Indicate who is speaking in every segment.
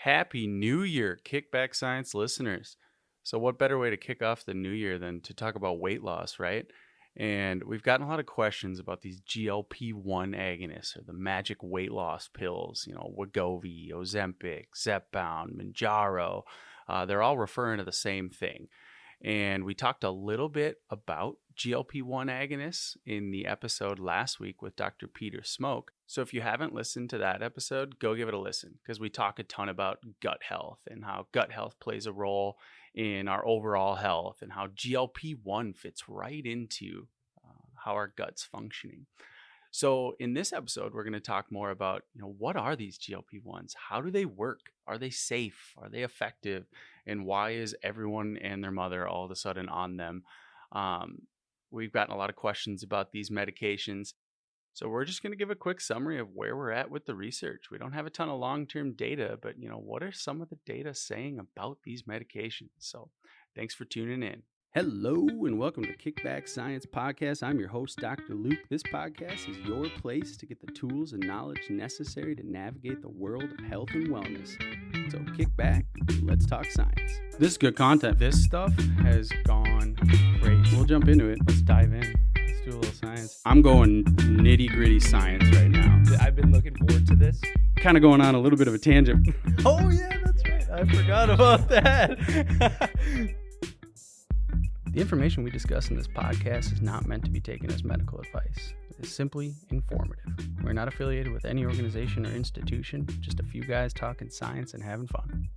Speaker 1: Happy New Year, Kickback Science listeners. So what better way to kick off the new year than to talk about weight loss, right? And we've gotten a lot of questions about these GLP-1 agonists or the magic weight loss pills, Wegovy, Ozempic, Zepbound, Mounjaro. They're all referring to the same thing. And we talked a little bit about GLP-1 agonists in the episode last week with Dr. Peter Smoke. So if you haven't listened to that episode, go give it a listen because we talk a ton about gut health and how gut health plays a role in our overall health and how GLP-1 fits right into how our gut's functioning. So in this episode, we're going to talk more about, what are these GLP-1s? How do they work? Are they safe? Are they effective? And why is everyone and their mother all of a sudden on them? We've gotten a lot of questions about these medications. So we're just going to give a quick summary of where we're at with the research. We don't have a ton of long-term data, but what are some of the data saying about these medications? So thanks for tuning in. Hello and welcome to Kickback Science Podcast. I'm your host, Dr. Luke. This podcast is your place to get the tools and knowledge necessary to navigate the world of health and wellness. So kick back, let's talk science. This is good content. This stuff has gone great. We'll jump into it. Let's dive in. Let's do a little science. I'm going nitty gritty science right now.
Speaker 2: I've been looking forward to this.
Speaker 1: Kind of going on a little bit of a tangent.
Speaker 2: Oh yeah, that's right. I forgot about that.
Speaker 1: The information we discuss in this podcast is not meant to be taken as medical advice. It is simply informative. We're not affiliated with any organization or institution, just a few guys talking science and having fun.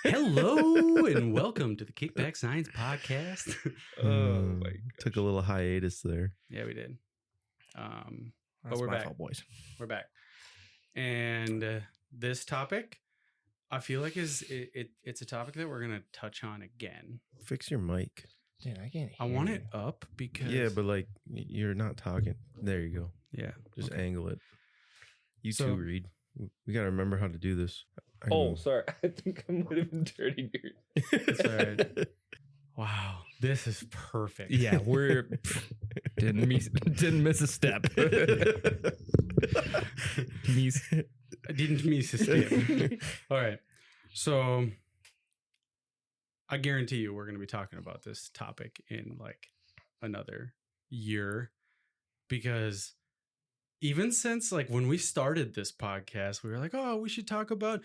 Speaker 1: Hello and welcome to the Kickback Science Podcast.
Speaker 2: Oh my gosh.
Speaker 3: Took a little hiatus there.
Speaker 1: Yeah, we did.
Speaker 2: But
Speaker 1: we're
Speaker 2: my
Speaker 1: back.
Speaker 2: fault, boys.
Speaker 1: We're back. And this topic, I feel like it's a topic that we're going to touch on again.
Speaker 3: Fix your mic.
Speaker 2: Dude, I can't hear
Speaker 1: I want
Speaker 2: you.
Speaker 1: it up because...
Speaker 3: Yeah, but you're not talking. There you go.
Speaker 1: Yeah.
Speaker 3: Just
Speaker 1: okay.
Speaker 3: angle it. You
Speaker 1: So-
Speaker 3: too, Reed. We got to remember how to do this.
Speaker 2: Oh, sorry. I think I might have been dirty here.
Speaker 1: It's all right. Wow. This is perfect.
Speaker 2: Yeah, we're didn't miss a step.
Speaker 1: I didn't miss a step. All right. So I guarantee you we're going to be talking about this topic in another year because even since when we started this podcast, we were like, oh, we should talk about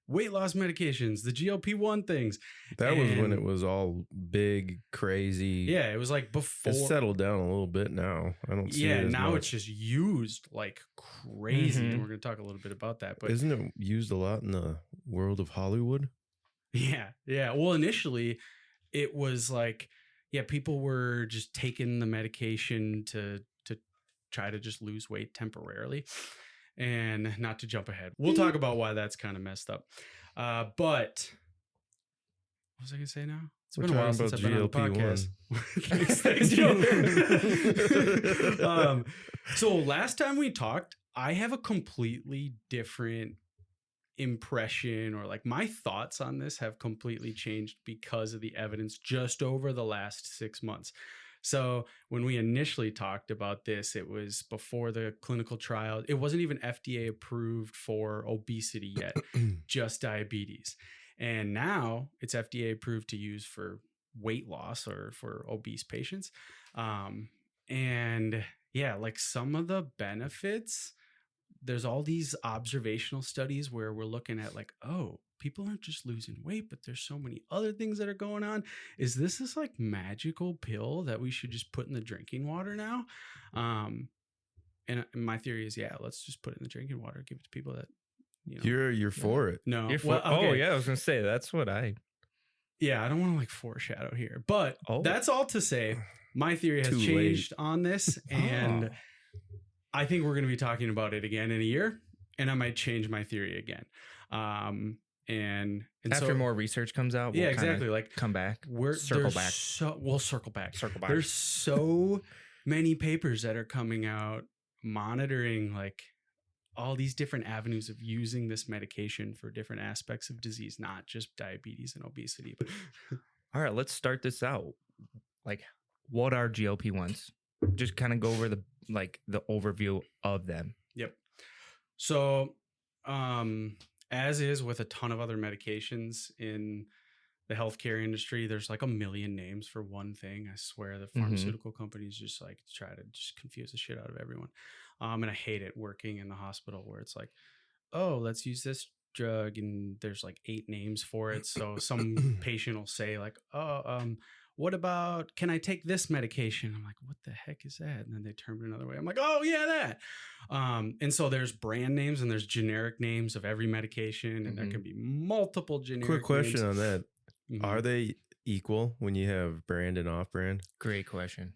Speaker 1: weight loss medications, the GLP-1 things.
Speaker 3: That was when it was all big, crazy.
Speaker 1: Yeah, it was before.
Speaker 3: It's settled down a little bit now. I don't see it as
Speaker 1: now
Speaker 3: much.
Speaker 1: it's just used like crazy.
Speaker 2: Mhm.
Speaker 1: And we're going to talk a little bit about that. But
Speaker 3: Isn't it used a lot in the world of Hollywood?
Speaker 1: Yeah. Well, initially it was people were just taking the medication to try to just lose weight temporarily. And not to jump ahead, we'll talk about why that's kind of messed up. But what was I going to say now? It's
Speaker 3: We're
Speaker 1: been a while
Speaker 3: talking
Speaker 1: since I've been on the
Speaker 3: GLP-1.
Speaker 1: podcast. Thanks, Joe. So last time we talked, I have a completely different impression or my thoughts on this have completely changed because of the evidence just over the last 6 months. So when we initially talked about this, it was before the clinical trial. It wasn't even FDA approved for obesity yet, just diabetes. And now it's FDA approved to use for weight loss or for obese patients. And yeah, some of the benefits, there's all these observational studies where we're looking at people aren't just losing weight, but there's so many other things that are going on. Is this magical pill that we should just put in the drinking water now? And my theory is, let's just put it in the drinking water, give it to people that,
Speaker 3: You're for it.
Speaker 1: No.
Speaker 2: You're
Speaker 1: Well, okay.
Speaker 2: Oh yeah, I was gonna say that's what I.
Speaker 1: Yeah, I don't want to foreshadow here, but
Speaker 2: Oh.
Speaker 1: that's all to say my theory has
Speaker 3: Too
Speaker 1: changed on this. And I think we're going to be talking about it again in a year, and I might change my theory again. And
Speaker 2: After
Speaker 1: so,
Speaker 2: more research comes out, we'll
Speaker 1: exactly.
Speaker 2: come back.
Speaker 1: We'll circle back. We'll circle back. There's so many papers that are coming out monitoring all these different avenues of using this medication for different aspects of disease, not just diabetes and obesity.
Speaker 4: All right, let's start this out. Like, what are GLP-1s? Just kind of go over the overview of them.
Speaker 1: Yep. So, as is with a ton of other medications in the healthcare industry, there's like a million names for one thing. I swear the pharmaceutical companies just like try to just confuse the shit out of everyone. And I hate it working in the hospital where it's like, oh, let's use this drug and there's like 8 names for it. So some patient will say like, oh, what about, can I take this medication? I'm like, what the heck is that? And then they turn it another way. I'm like, oh yeah, that. And so there's brand names and there's generic names of every medication, and there can be multiple generic
Speaker 3: Quick question
Speaker 1: names.
Speaker 3: on that. Are they equal when you have brand and off brand?
Speaker 4: Great question.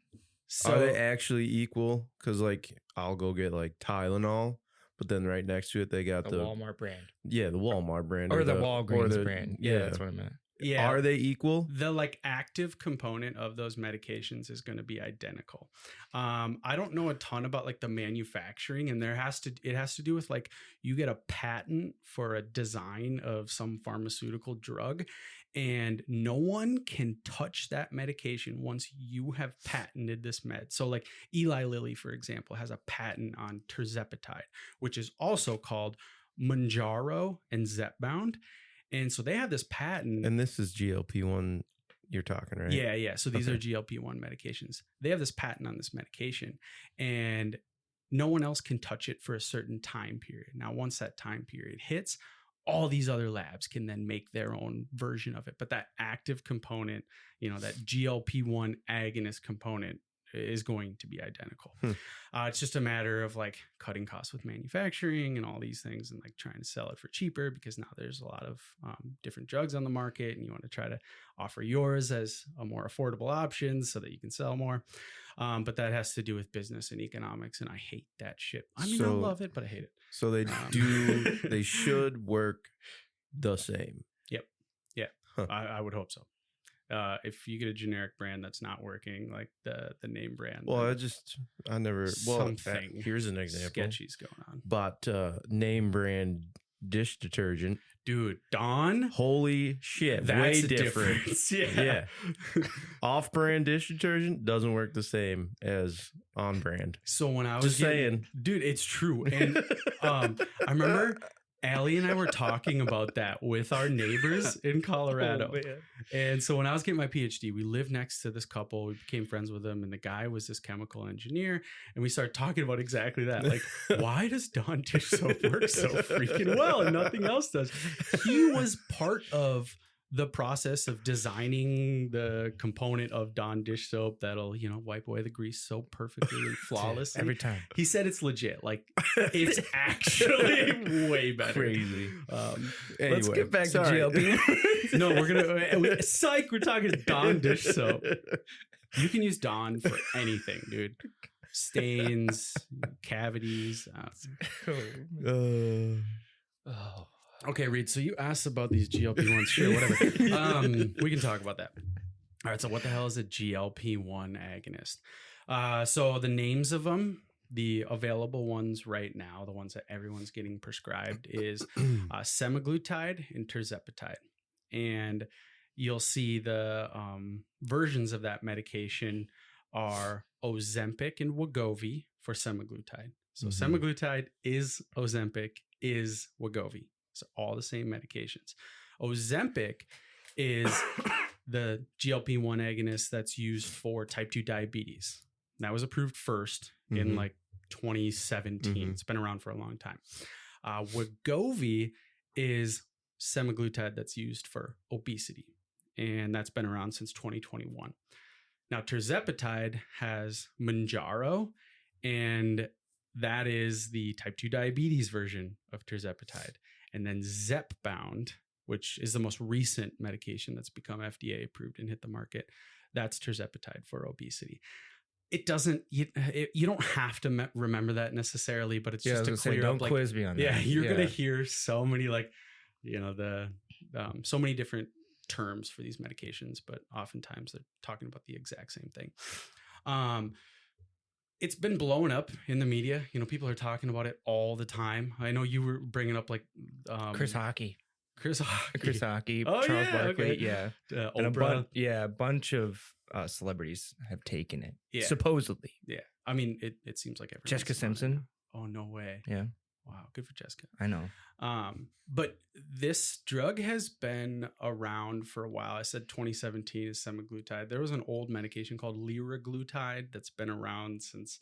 Speaker 3: So, are they actually equal? Because like I'll go get like Tylenol, but then right next to it they got the
Speaker 4: Walmart brand.
Speaker 3: Yeah, the Walmart brand.
Speaker 4: Or the Walgreens brand. Yeah, that's what I meant.
Speaker 1: Yeah.
Speaker 3: Are they equal?
Speaker 1: The like active component of those medications is going to be identical. I don't know a ton about like the manufacturing, and it has to do with like you get a patent for a design of some pharmaceutical drug, and no one can touch that medication once you have patented this med. So like Eli Lilly, for example, has a patent on tirzepatide, which is also called Mounjaro and Zepbound. And so they have this patent.
Speaker 3: And this is GLP-1 you're talking, right?
Speaker 1: Yeah, yeah. So these are GLP-1 medications. They have this patent on this medication, and no one else can touch it for a certain time period. Now, once that time period hits, all these other labs can then make their own version of it. But that active component, that GLP-1 agonist component is going to be identical. It's just a matter of like cutting costs with manufacturing and all these things, and like trying to sell it for cheaper, because now there's a lot of different drugs on the market, and you want to try to offer yours as a more affordable option so that you can sell more. But that has to do with business and economics, and I hate that shit. I mean, I love it, but I hate it.
Speaker 3: So they they should work the same.
Speaker 1: Yep. Yeah. Huh. I would hope so. If you get a generic brand that's not working, like the name brand.
Speaker 3: Well, I never.
Speaker 1: Something.
Speaker 3: Here's an example.
Speaker 1: Sketchy's going on.
Speaker 3: But name brand dish detergent,
Speaker 1: dude. Dawn.
Speaker 3: Holy shit!
Speaker 1: That's
Speaker 3: way different. Yeah. Off brand dish detergent doesn't work the same as on brand.
Speaker 1: So when I was
Speaker 3: just saying,
Speaker 1: dude, it's true. And I remember Allie and I were talking about that with our neighbors in Colorado. And so when I was getting my PhD, we lived next to this couple. We became friends with them, and the guy was this chemical engineer. And we started talking about exactly that. Like, why does Dawn dish soap work so freaking well and nothing else does? He was part of the process of designing the component of Dawn dish soap that'll, wipe away the grease so perfectly and flawlessly.
Speaker 4: Every time.
Speaker 1: He said it's legit. Like, it's actually way better.
Speaker 3: Crazy.
Speaker 4: Anyway, let's get back to GLP.
Speaker 1: No, we're talking Dawn dish soap. You can use Dawn for anything, dude. Stains, cavities. Okay, Reed, so you asked about these GLP-1s. Sure, whatever. We can talk about that. All right, so what the hell is a GLP-1 agonist? So the names of them, the available ones right now, the ones that everyone's getting prescribed, is semaglutide and tirzepatide. And you'll see the versions of that medication are Ozempic and Wegovy for semaglutide. So semaglutide is Ozempic, is Wegovy. So all the same medications. Ozempic is the GLP-1 agonist that's used for type 2 diabetes. That was approved first in like 2017. It's been around for a long time. Wegovy is semaglutide that's used for obesity, and that's been around since 2021. Now, tirzepatide has Mounjaro, and that is the type 2 diabetes version of tirzepatide. And then Zepbound, which is the most recent medication that's become FDA approved and hit the market, that's tirzepatide for obesity. It doesn't, you don't have to remember that necessarily, but it's just to clear
Speaker 4: don't
Speaker 1: up. Like,
Speaker 4: quiz me on that.
Speaker 1: Yeah, you're going to hear so many so many different terms for these medications, but oftentimes they're talking about the exact same thing. it's been blowing up in the media. You know, people are talking about it all the time. I know you were bringing up like
Speaker 4: Chris Hockey,
Speaker 1: Chris Hockey.
Speaker 4: Chris Hockey,
Speaker 1: Oh,
Speaker 4: Charles
Speaker 1: yeah,
Speaker 4: Barkley,
Speaker 1: okay.
Speaker 4: yeah, and
Speaker 1: Oprah.
Speaker 4: a bunch of celebrities have taken it.
Speaker 1: Yeah.
Speaker 4: Supposedly,
Speaker 1: Yeah. I mean, it seems like everyone.
Speaker 4: Jessica Simpson.
Speaker 1: Oh, no way.
Speaker 4: Yeah.
Speaker 1: Wow. Good for Jessica.
Speaker 4: I know.
Speaker 1: But this drug has been around for a while. I said 2017 is semaglutide. There was an old medication called liraglutide that's been around since,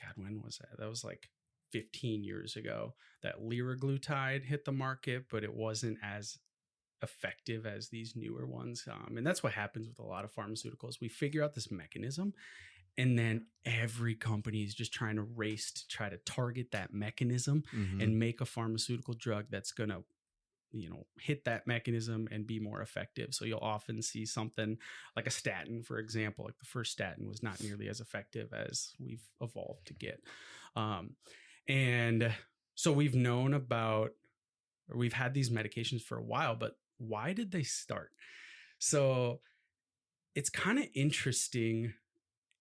Speaker 1: God, when was that? That was like 15 years ago that liraglutide hit the market, but it wasn't as effective as these newer ones. And that's what happens with a lot of pharmaceuticals. We figure out this mechanism, and then every company is just trying to race to try to target that mechanism and make a pharmaceutical drug that's going to, you know, hit that mechanism and be more effective. So you'll often see something like a statin, for example. Like the first statin was not nearly as effective as we've evolved to get. And so we've known about, or we've had these medications for a while, but why did they start? So it's kind of interesting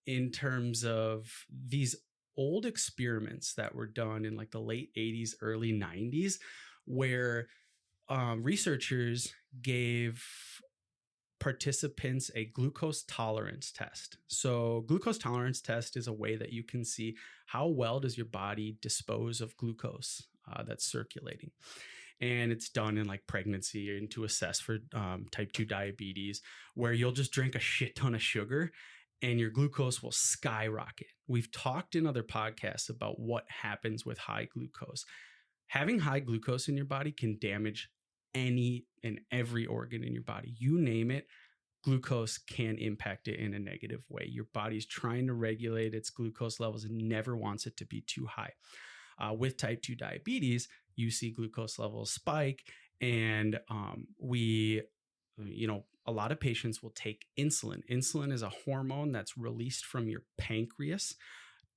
Speaker 1: in terms of these old experiments that were done in like the late 80s, early 90s, where researchers gave participants a glucose tolerance test. So glucose tolerance test is a way that you can see how well does your body dispose of glucose that's circulating. And it's done in like pregnancy and to assess for type 2 diabetes, where you'll just drink a shit ton of sugar and your glucose will skyrocket. We've talked in other podcasts about what happens with high glucose. Having high glucose in your body can damage any and every organ in your body. You name it, glucose can impact it in a negative way. Your body's trying to regulate its glucose levels and never wants it to be too high. With type 2 diabetes, you see glucose levels spike, and a lot of patients will take insulin. Insulin is a hormone that's released from your pancreas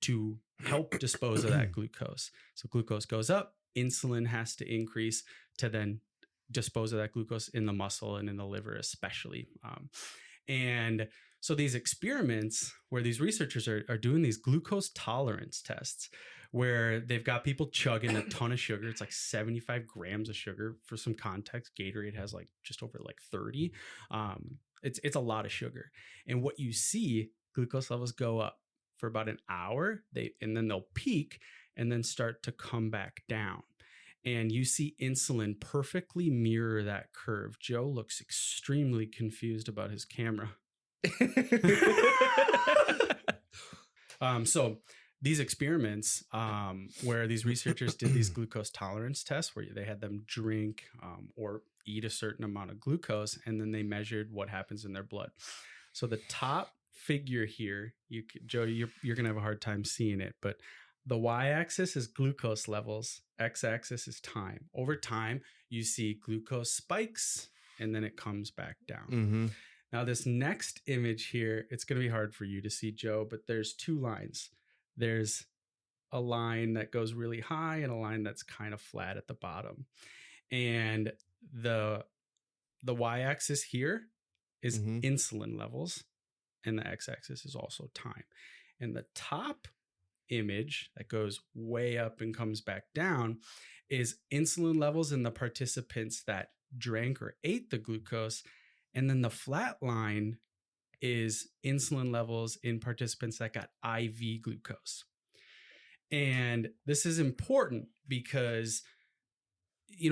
Speaker 1: to help dispose of that glucose. So glucose goes up, insulin has to increase to then dispose of that glucose in the muscle and in the liver especially. And so these experiments where these researchers are doing these glucose tolerance tests, where they've got people chugging a ton of sugar. It's like 75 grams of sugar. For some context, Gatorade has like just over like 30. It's a lot of sugar. And what you see, glucose levels go up for about an hour, and then they'll peak and then start to come back down. And you see insulin perfectly mirror that curve. Joe looks extremely confused about his camera. So these experiments where these researchers did these glucose tolerance tests, where they had them drink or eat a certain amount of glucose, and then they measured what happens in their blood. So the top figure here, Joe, you're going to have a hard time seeing it, but the y-axis is glucose levels, x-axis is time. Over time, you see glucose spikes, and then it comes back down. Now, this next image here, it's going to be hard for you to see, Joe, but there's two lines. There's a line that goes really high and a line that's kind of flat at the bottom. And the y-axis here is insulin levels, and the x-axis is also time. And the top image that goes way up and comes back down is insulin levels in the participants that drank or ate the glucose. And then the flat line is insulin levels in participants that got IV glucose. And this is important because,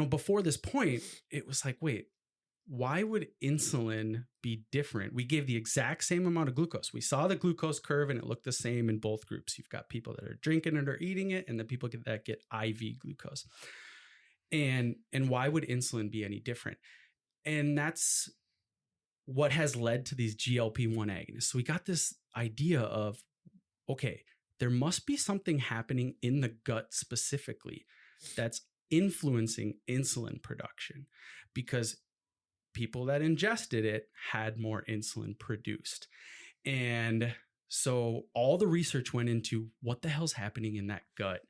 Speaker 1: before this point, it was like, wait, why would insulin be different? We gave the exact same amount of glucose. We saw the glucose curve and it looked the same in both groups. You've got people that are drinking it or eating it, and the people that get IV glucose. And why would insulin be any different? And that's what has led to these GLP-1 agonists. So we got this idea of, okay, there must be something happening in the gut specifically that's influencing insulin production, because people that ingested it had more insulin produced. And so all the research went into what the hell's happening in that gut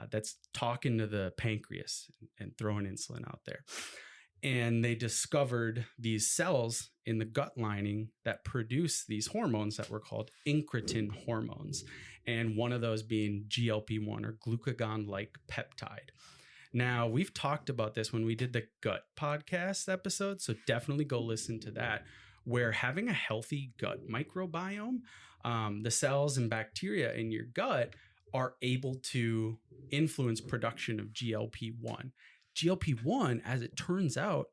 Speaker 1: that's talking to the pancreas and throwing insulin out there. And they discovered these cells in the gut lining that produce these hormones that were called incretin hormones. And one of those being GLP-1 or glucagon-like peptide. Now, we've talked about this when we did the gut podcast episode, so definitely go listen to that, where having a healthy gut microbiome, the cells and bacteria in your gut are able to influence production of GLP-1. GLP-1, as it turns out,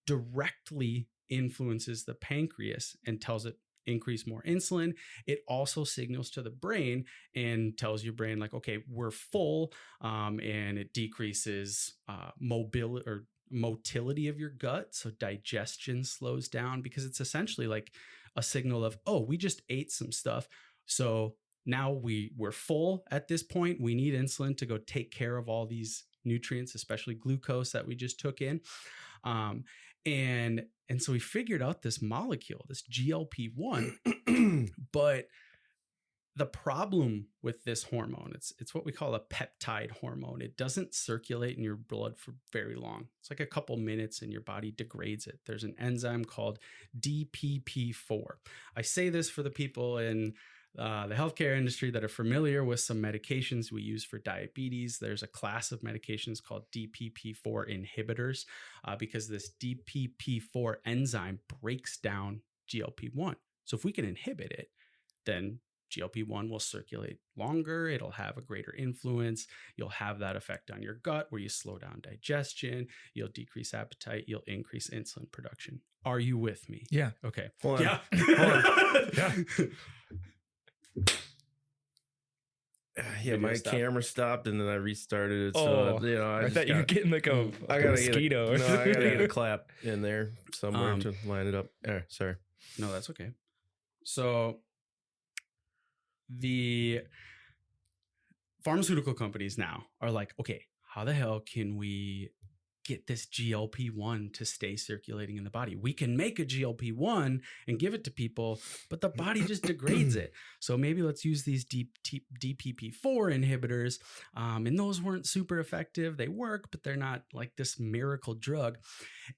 Speaker 1: directly influences the pancreas and tells it increase more insulin. It also signals to the brain and tells your brain like, okay, we're full, and it decreases motility of your gut. So digestion slows down because it's essentially like a signal of, oh, we just ate some stuff. So now we're full at this point. We need insulin to go take care of all these nutrients, especially glucose that we just took in. And so we figured out this molecule, this GLP-1, but the problem with this hormone, it's what we call a peptide hormone. It doesn't circulate in your blood for very long. It's like a couple minutes and your body degrades it. There's an enzyme called DPP4. I say this for the people in the healthcare industry that are familiar with some medications we use for diabetes. There's a class of medications called DPP4 inhibitors because this DPP4 enzyme breaks down GLP-1. So if we can inhibit it, then GLP-1 will circulate longer. It'll have a greater influence. You'll have that effect on your gut where you slow down digestion. You'll decrease appetite. You'll increase insulin production. Are you with me?
Speaker 4: Yeah.
Speaker 1: Okay.
Speaker 3: Hold on.
Speaker 1: Yeah.
Speaker 3: Yeah. Yeah, my camera stopped and then I restarted it. So,
Speaker 4: I thought you were getting like a mosquito or something.
Speaker 3: I gotta get a clap in there somewhere to line it up. Sorry.
Speaker 1: No, that's okay. So the pharmaceutical companies now are like, okay, how the hell can we get this GLP-1 to stay circulating in the body? We can make a GLP-1 and give it to people, but the body just degrades it. So maybe let's use these DPP-4 inhibitors. And those weren't super effective. They work, but they're not like this miracle drug.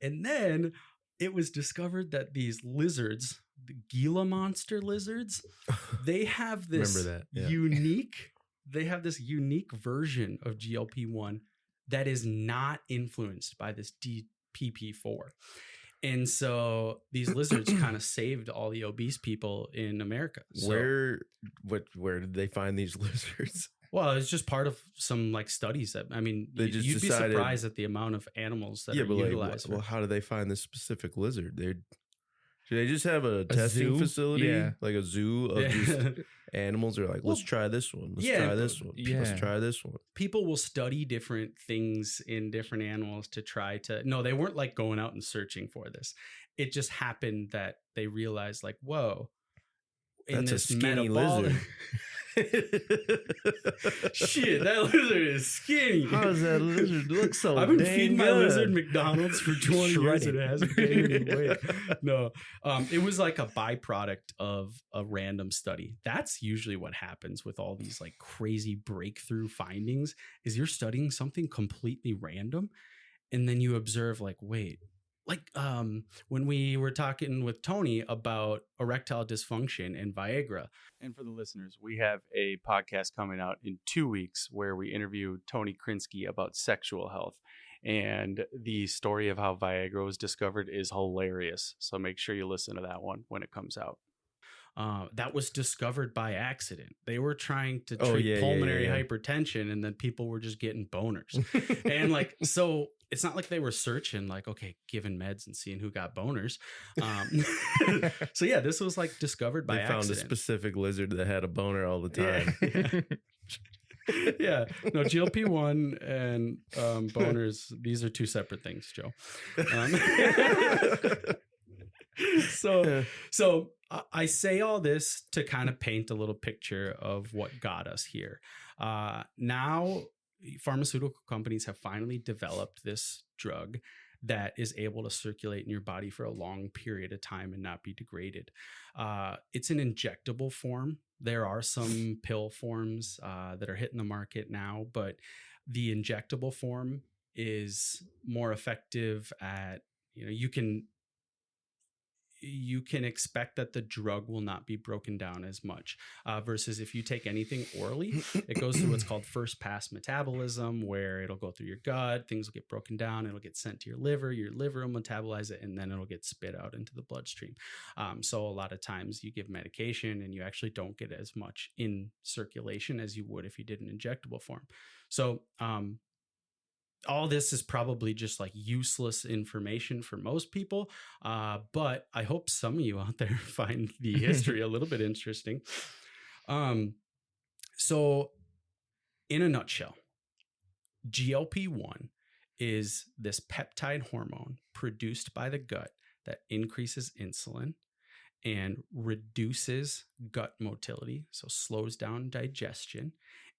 Speaker 1: And then it was discovered that these lizards, the Gila monster lizards, they have this unique version of GLP-1 that is not influenced by this DPP4. And so these lizards kind of saved all the obese people in America. So,
Speaker 3: where did they find these lizards?
Speaker 1: Well, it's just part of some like studies that, I mean, you'd be surprised at the amount of animals that are utilized.
Speaker 3: Well, how do they find this specific lizard? Do they just have a testing facility, like a zoo of just animals? Are like, let's try this one. Let's try this one. Let's try this one.
Speaker 1: People will study different things in different animals to try to. No, they weren't like going out and searching for this. It just happened that they realized, like, whoa,
Speaker 3: that's a skinny lizard.
Speaker 1: Shit, that lizard is skinny.
Speaker 3: How does that lizard look so?
Speaker 1: I've been feeding my lizard McDonald's for 20 years and it hasn't gained any weight. No, it was like a byproduct of a random study. That's usually what happens with all these like crazy breakthrough findings. Is you're studying something completely random, and then you observe like, wait. Like when we were talking with Tony about erectile dysfunction and Viagra.
Speaker 2: And for the listeners, we have a podcast coming out in 2 weeks where we interview Tony Krinsky about sexual health. And the story of how Viagra was discovered is hilarious. So make sure you listen to that one when it comes out.
Speaker 1: That was discovered by accident. They were trying to treat pulmonary hypertension, and then people were just getting boners. And like, so it's not like they were searching like, okay, giving meds and seeing who got boners. So yeah, this was like discovered by accident.
Speaker 3: They found a specific lizard that had a boner all the time.
Speaker 1: Yeah. No, GLP-1 and boners, these are two separate things, Joe. So I say all this to kind of paint a little picture of what got us here. Now, pharmaceutical companies have finally developed this drug that is able to circulate in your body for a long period of time and not be degraded. It's an injectable form. There are some pill forms that are hitting the market now, but the injectable form is more effective at
Speaker 2: you can expect that the drug will not be broken down as much versus if you take anything orally, it goes through what's called first pass metabolism, where it'll go through your gut, things will get broken down, it'll get sent to your liver will metabolize it, and then it'll get spit out into the bloodstream. So a lot of times you give medication and you actually don't get as much in circulation as you would if you did an injectable form. So all this is probably just like useless information for most people. But I hope some of you out there find the history a little bit interesting. So in a nutshell, GLP-1 is this peptide hormone produced by the gut that increases insulin and reduces gut motility, so slows down digestion.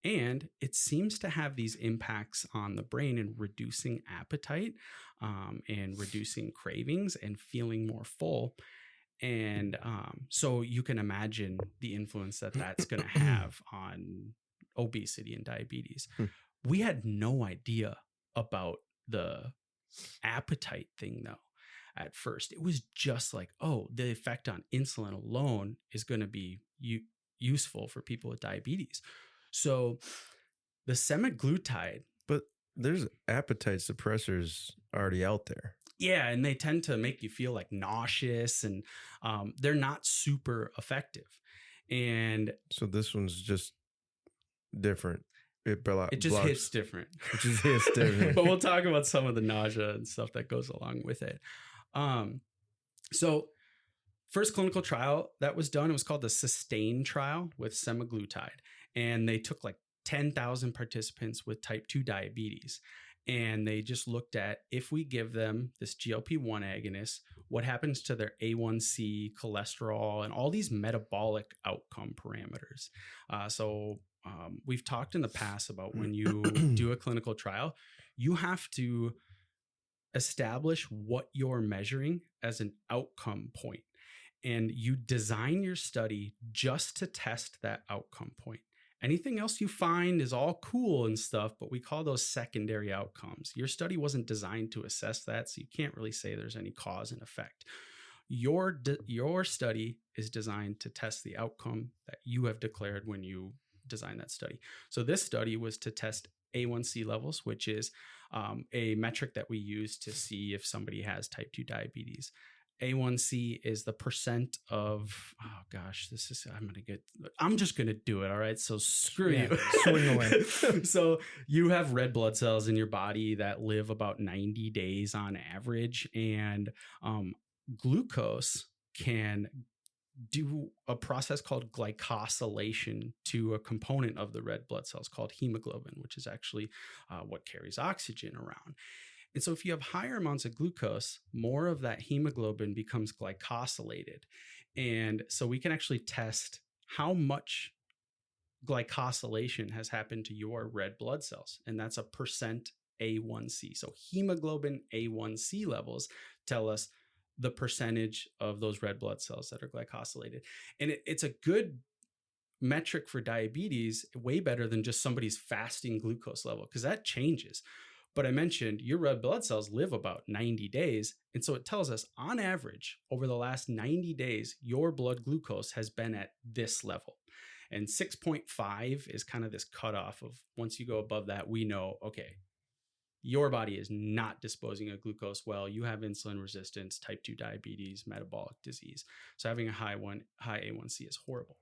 Speaker 2: And it seems to have these impacts on the brain in reducing appetite and reducing cravings and feeling more full. And so you can imagine the influence that that's going to have on obesity and diabetes. We had no idea about the appetite thing, though. At first, it was just like, oh, the effect on insulin alone is going to be useful for people with diabetes. So the semaglutide.
Speaker 3: But there's appetite suppressors already out there.
Speaker 2: Yeah, and they tend to make you feel like nauseous, and they're not super effective. And
Speaker 3: so this one's just different.
Speaker 2: It just hits different.
Speaker 3: It just hits different.
Speaker 2: But we'll talk about some of the nausea and stuff that goes along with it. So first clinical trial that was done, it was called the SUSTAIN trial with semaglutide. And they took like 10,000 participants with type 2 diabetes. And they just looked at, if we give them this GLP-1 agonist, what happens to their A1C, cholesterol, and all these metabolic outcome parameters. We've talked in the past about when you do a clinical trial, you have to establish what you're measuring as an outcome point. And you design your study just to test that outcome point. Anything else you find is all cool and stuff, but we call those secondary outcomes. Your study wasn't designed to assess that, so you can't really say there's any cause and effect. Your study is designed to test the outcome that you have declared when you design that study. So this study was to test A1C levels, which is a metric that we use to see if somebody has type 2 diabetes. A1C is the percent of, I'm just going to do it. All right. So screw you.
Speaker 4: Swing away.
Speaker 2: So you have red blood cells in your body that live about 90 days on average. And glucose can do a process called glycosylation to a component of the red blood cells called hemoglobin, which is actually what carries oxygen around. And so if you have higher amounts of glucose, more of that hemoglobin becomes glycosylated. And so we can actually test how much glycosylation has happened to your red blood cells. And that's a percent A1C. So hemoglobin A1C levels tell us the percentage of those red blood cells that are glycosylated. And it's a good metric for diabetes, way better than just somebody's fasting glucose level, because that changes. But I mentioned your red blood cells live about 90 days. And so it tells us on average, over the last 90 days, your blood glucose has been at this level. And 6.5 is kind of this cutoff of once you go above that, we know, okay, your body is not disposing of glucose well. You have insulin resistance, type 2 diabetes, metabolic disease. So having a high A1C is horrible.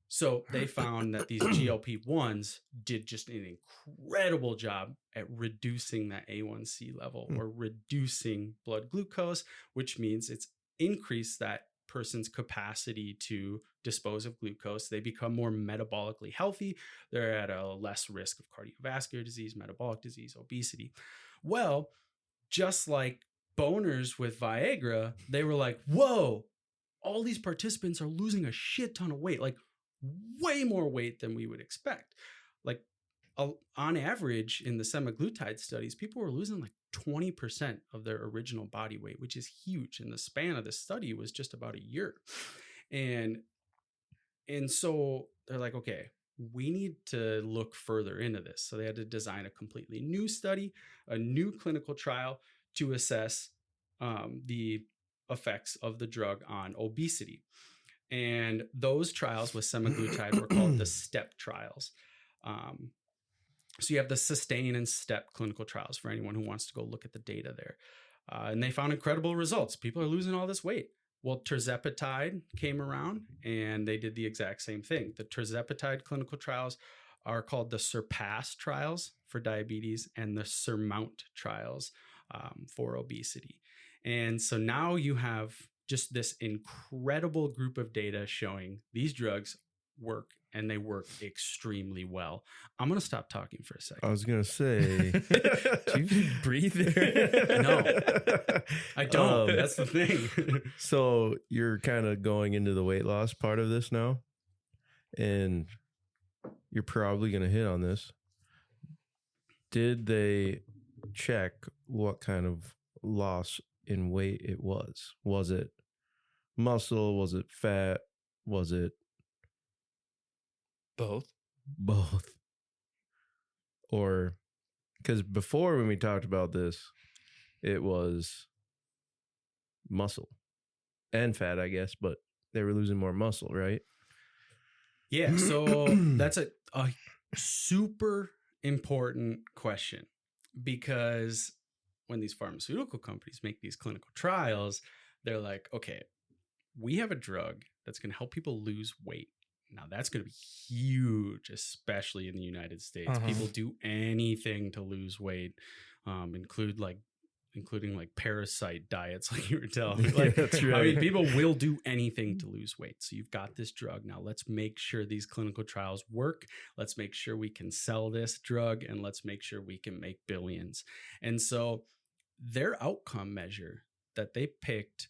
Speaker 2: So they found that these GLP-1s did just an incredible job at reducing that A1C level or reducing blood glucose, which means it's increased that person's capacity to dispose of glucose. They become more metabolically healthy. They're at a less risk of cardiovascular disease, metabolic disease, obesity. Well, just like boners with Viagra, they were like, whoa, all these participants are losing a shit ton of weight. Like, way more weight than we would expect. Like on average in the semaglutide studies, people were losing like 20% of their original body weight, which is huge. And the span of the study was just about a year. And so they're like, okay, we need to look further into this. So they had to design a completely new study, a new clinical trial to assess the effects of the drug on obesity. And those trials with semaglutide were called the STEP trials. So you have the SUSTAIN and STEP clinical trials for anyone who wants to go look at the data there. And they found incredible results. People are losing all this weight. Well, tirzepatide came around and they did the exact same thing. The tirzepatide clinical trials are called the SURPASS trials for diabetes and the SURMOUNT trials for obesity. And so now you have just this incredible group of data showing these drugs work, and they work extremely well. I'm going to stop talking for a second.
Speaker 3: I was going to say,
Speaker 4: do you breathe there?
Speaker 2: No, I don't. That's the thing.
Speaker 3: So you're kind of going into the weight loss part of this now, and you're probably going to hit on this. Did they check what kind of loss in weight it was? Was it muscle? Was it fat? Was it both? Or because before, when we talked about this, it was muscle and fat, I guess, but they were losing more muscle, right?
Speaker 2: Yeah. So that's a super important question, because when these pharmaceutical companies make these clinical trials, they're like, okay, we have a drug that's going to help people lose weight. Now that's going to be huge, especially in the United States. People do anything to lose weight, including like parasite diets, like you were telling me. Like,
Speaker 3: yeah, that's right.
Speaker 2: I mean, people will do anything to lose weight. So you've got this drug. Now let's make sure these clinical trials work. Let's make sure we can sell this drug, and let's make sure we can make billions. And so their outcome measure that they picked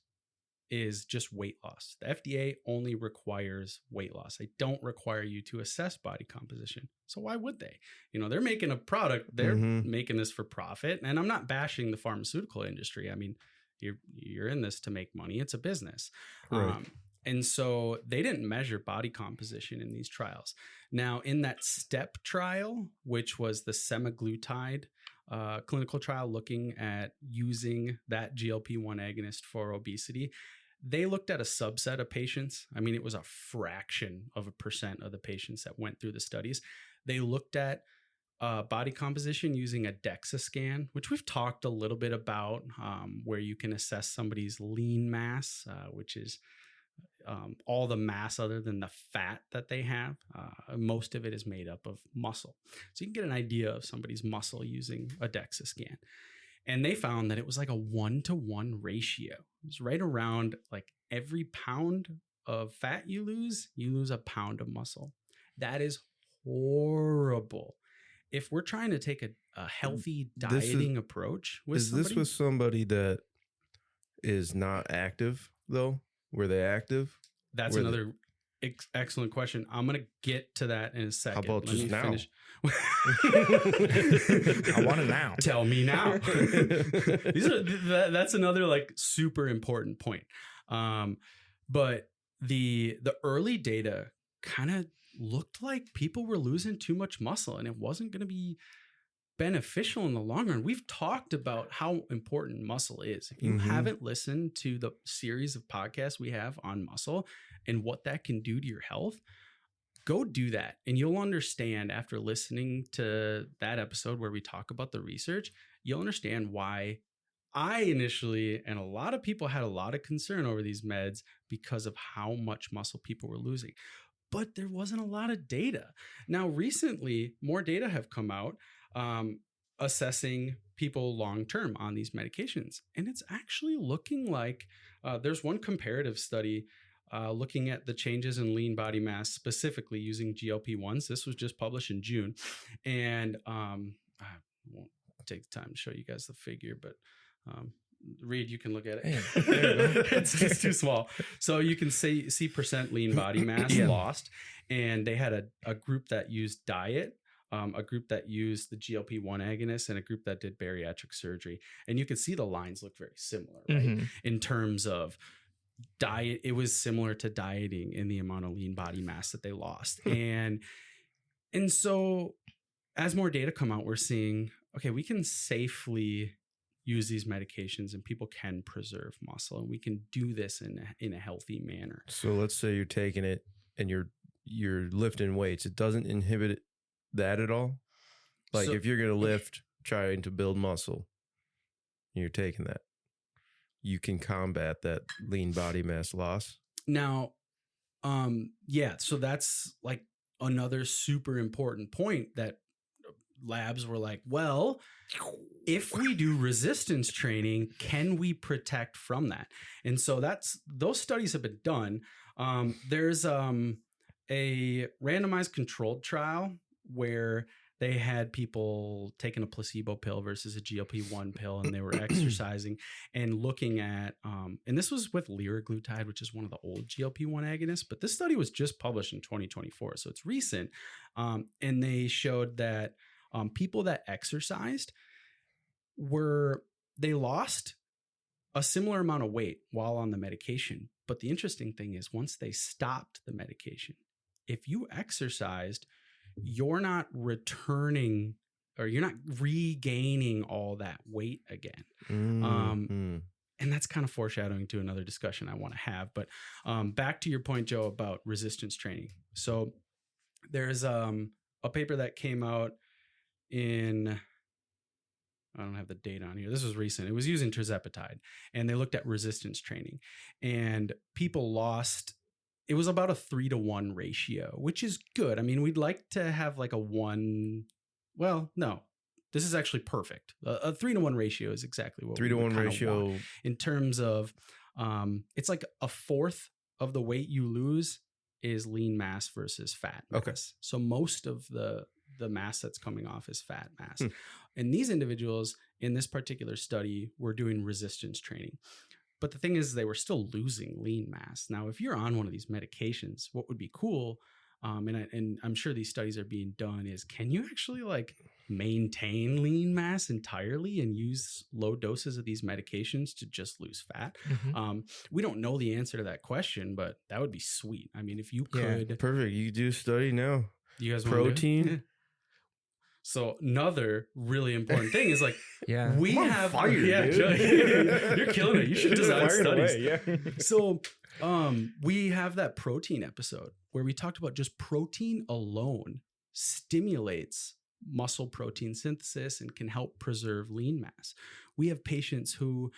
Speaker 2: is just weight loss. The FDA only requires weight loss. They don't require you to assess body composition. So why would they? You know, they're making a product. They're making this for profit. And I'm not bashing the pharmaceutical industry. I mean, you're in this to make money. It's a business.
Speaker 3: Right.
Speaker 2: And so they didn't measure body composition in these trials. Now, in that STEP trial, which was the semaglutide clinical trial looking at using that GLP-1 agonist for obesity, they looked at a subset of patients. I mean, it was a fraction of a percent of the patients that went through the studies. They looked at body composition using a DEXA scan, which we've talked a little bit about, where you can assess somebody's lean mass, which is all the mass other than the fat that they have. Most of it is made up of muscle. So you can get an idea of somebody's muscle using a DEXA scan. And they found that it was like a 1-to-1 ratio. It was right around like every pound of fat you lose a pound of muscle. That is horrible. If we're trying to take a healthy dieting approach with somebody.
Speaker 3: Is this with somebody that is not active though? Were they active?
Speaker 2: That's another excellent question. I'm going to get to that in a second.
Speaker 3: How about just now?
Speaker 4: I want it now.
Speaker 2: Tell me now. That's another like super important point. But the early data kind of looked like people were losing too much muscle, and it wasn't going to be beneficial in the long run. We've talked about how important muscle is. If you haven't listened to the series of podcasts we have on muscle and what that can do to your health, go do that. And you'll understand after listening to that episode where we talk about the research, you'll understand why I initially, and a lot of people had a lot of concern over these meds because of how much muscle people were losing. But there wasn't a lot of data. Now, recently, more data have come out assessing people long-term on these medications. And it's actually looking like there's one comparative study looking at the changes in lean body mass, specifically using GLP-1s. This was just published in June. And I won't take the time to show you guys the figure, but Reed, you can look at it. It's just too small. So you can see percent lean body mass lost. And they had a group that used diet, a group that used the GLP-1 agonist, and a group that did bariatric surgery. And you can see the lines look very similar, right? In terms of diet, it was similar to dieting in the amount of lean body mass that they lost. And so as more data come out, we're seeing, okay, we can safely use these medications and people can preserve muscle, and we can do this in a healthy manner.
Speaker 3: So let's say you're taking it and you're lifting weights. It doesn't inhibit that at all. Like
Speaker 2: So-
Speaker 3: if you're going to lift, trying to build muscle, and you're taking that, you can combat that lean body mass loss.
Speaker 2: Now, yeah, so that's like another super important point that labs were like, well, if we do resistance training, can we protect from that? And so those studies have been done. There's a randomized controlled trial where they had people taking a placebo pill versus a GLP-1 pill, and they were exercising and looking at, and this was with liraglutide, which is one of the old GLP-1 agonists, but this study was just published in 2024, so it's recent. And they showed that people that exercised they lost a similar amount of weight while on the medication. But the interesting thing is, once they stopped the medication, if you exercised, you're not returning or you're not regaining all that weight again. And that's kind of foreshadowing to another discussion I want to have. But back to your point, Joe, about resistance training. So there's a paper that came out in, I don't have the date on here. This was recent. It was using tirzepatide, and they looked at resistance training, and people lost. It was about a 3-to-1 ratio, which is good. I mean, we'd like to have like a 1. Well, no, this is actually perfect. A 3-to-1 ratio is exactly what
Speaker 3: 3-to-1 ratio
Speaker 2: want. In terms of, it's like a fourth of the weight you lose is lean mass versus fat mass.
Speaker 3: Okay.
Speaker 2: So most of the mass that's coming off is fat mass. And these individuals in this particular study were doing resistance training. But the thing is, they were still losing lean mass. Now, if you're on one of these medications, what would be cool, and I'm sure these studies are being done, is can you actually like maintain lean mass entirely and use low doses of these medications to just lose fat? We don't know the answer to that question, but that would be sweet. I mean, if you could.
Speaker 3: Perfect. You do a study now.
Speaker 2: You guys
Speaker 3: Protein.
Speaker 2: Yeah. So another really important thing is like,
Speaker 4: Yeah.
Speaker 2: we
Speaker 3: I'm on
Speaker 2: have
Speaker 3: fire, dude.
Speaker 2: You're killing it. You should design
Speaker 3: Fired
Speaker 2: studies.
Speaker 3: away, yeah.
Speaker 2: So we have that protein episode where we talked about just protein alone stimulates muscle protein synthesis and can help preserve lean mass. We have patients who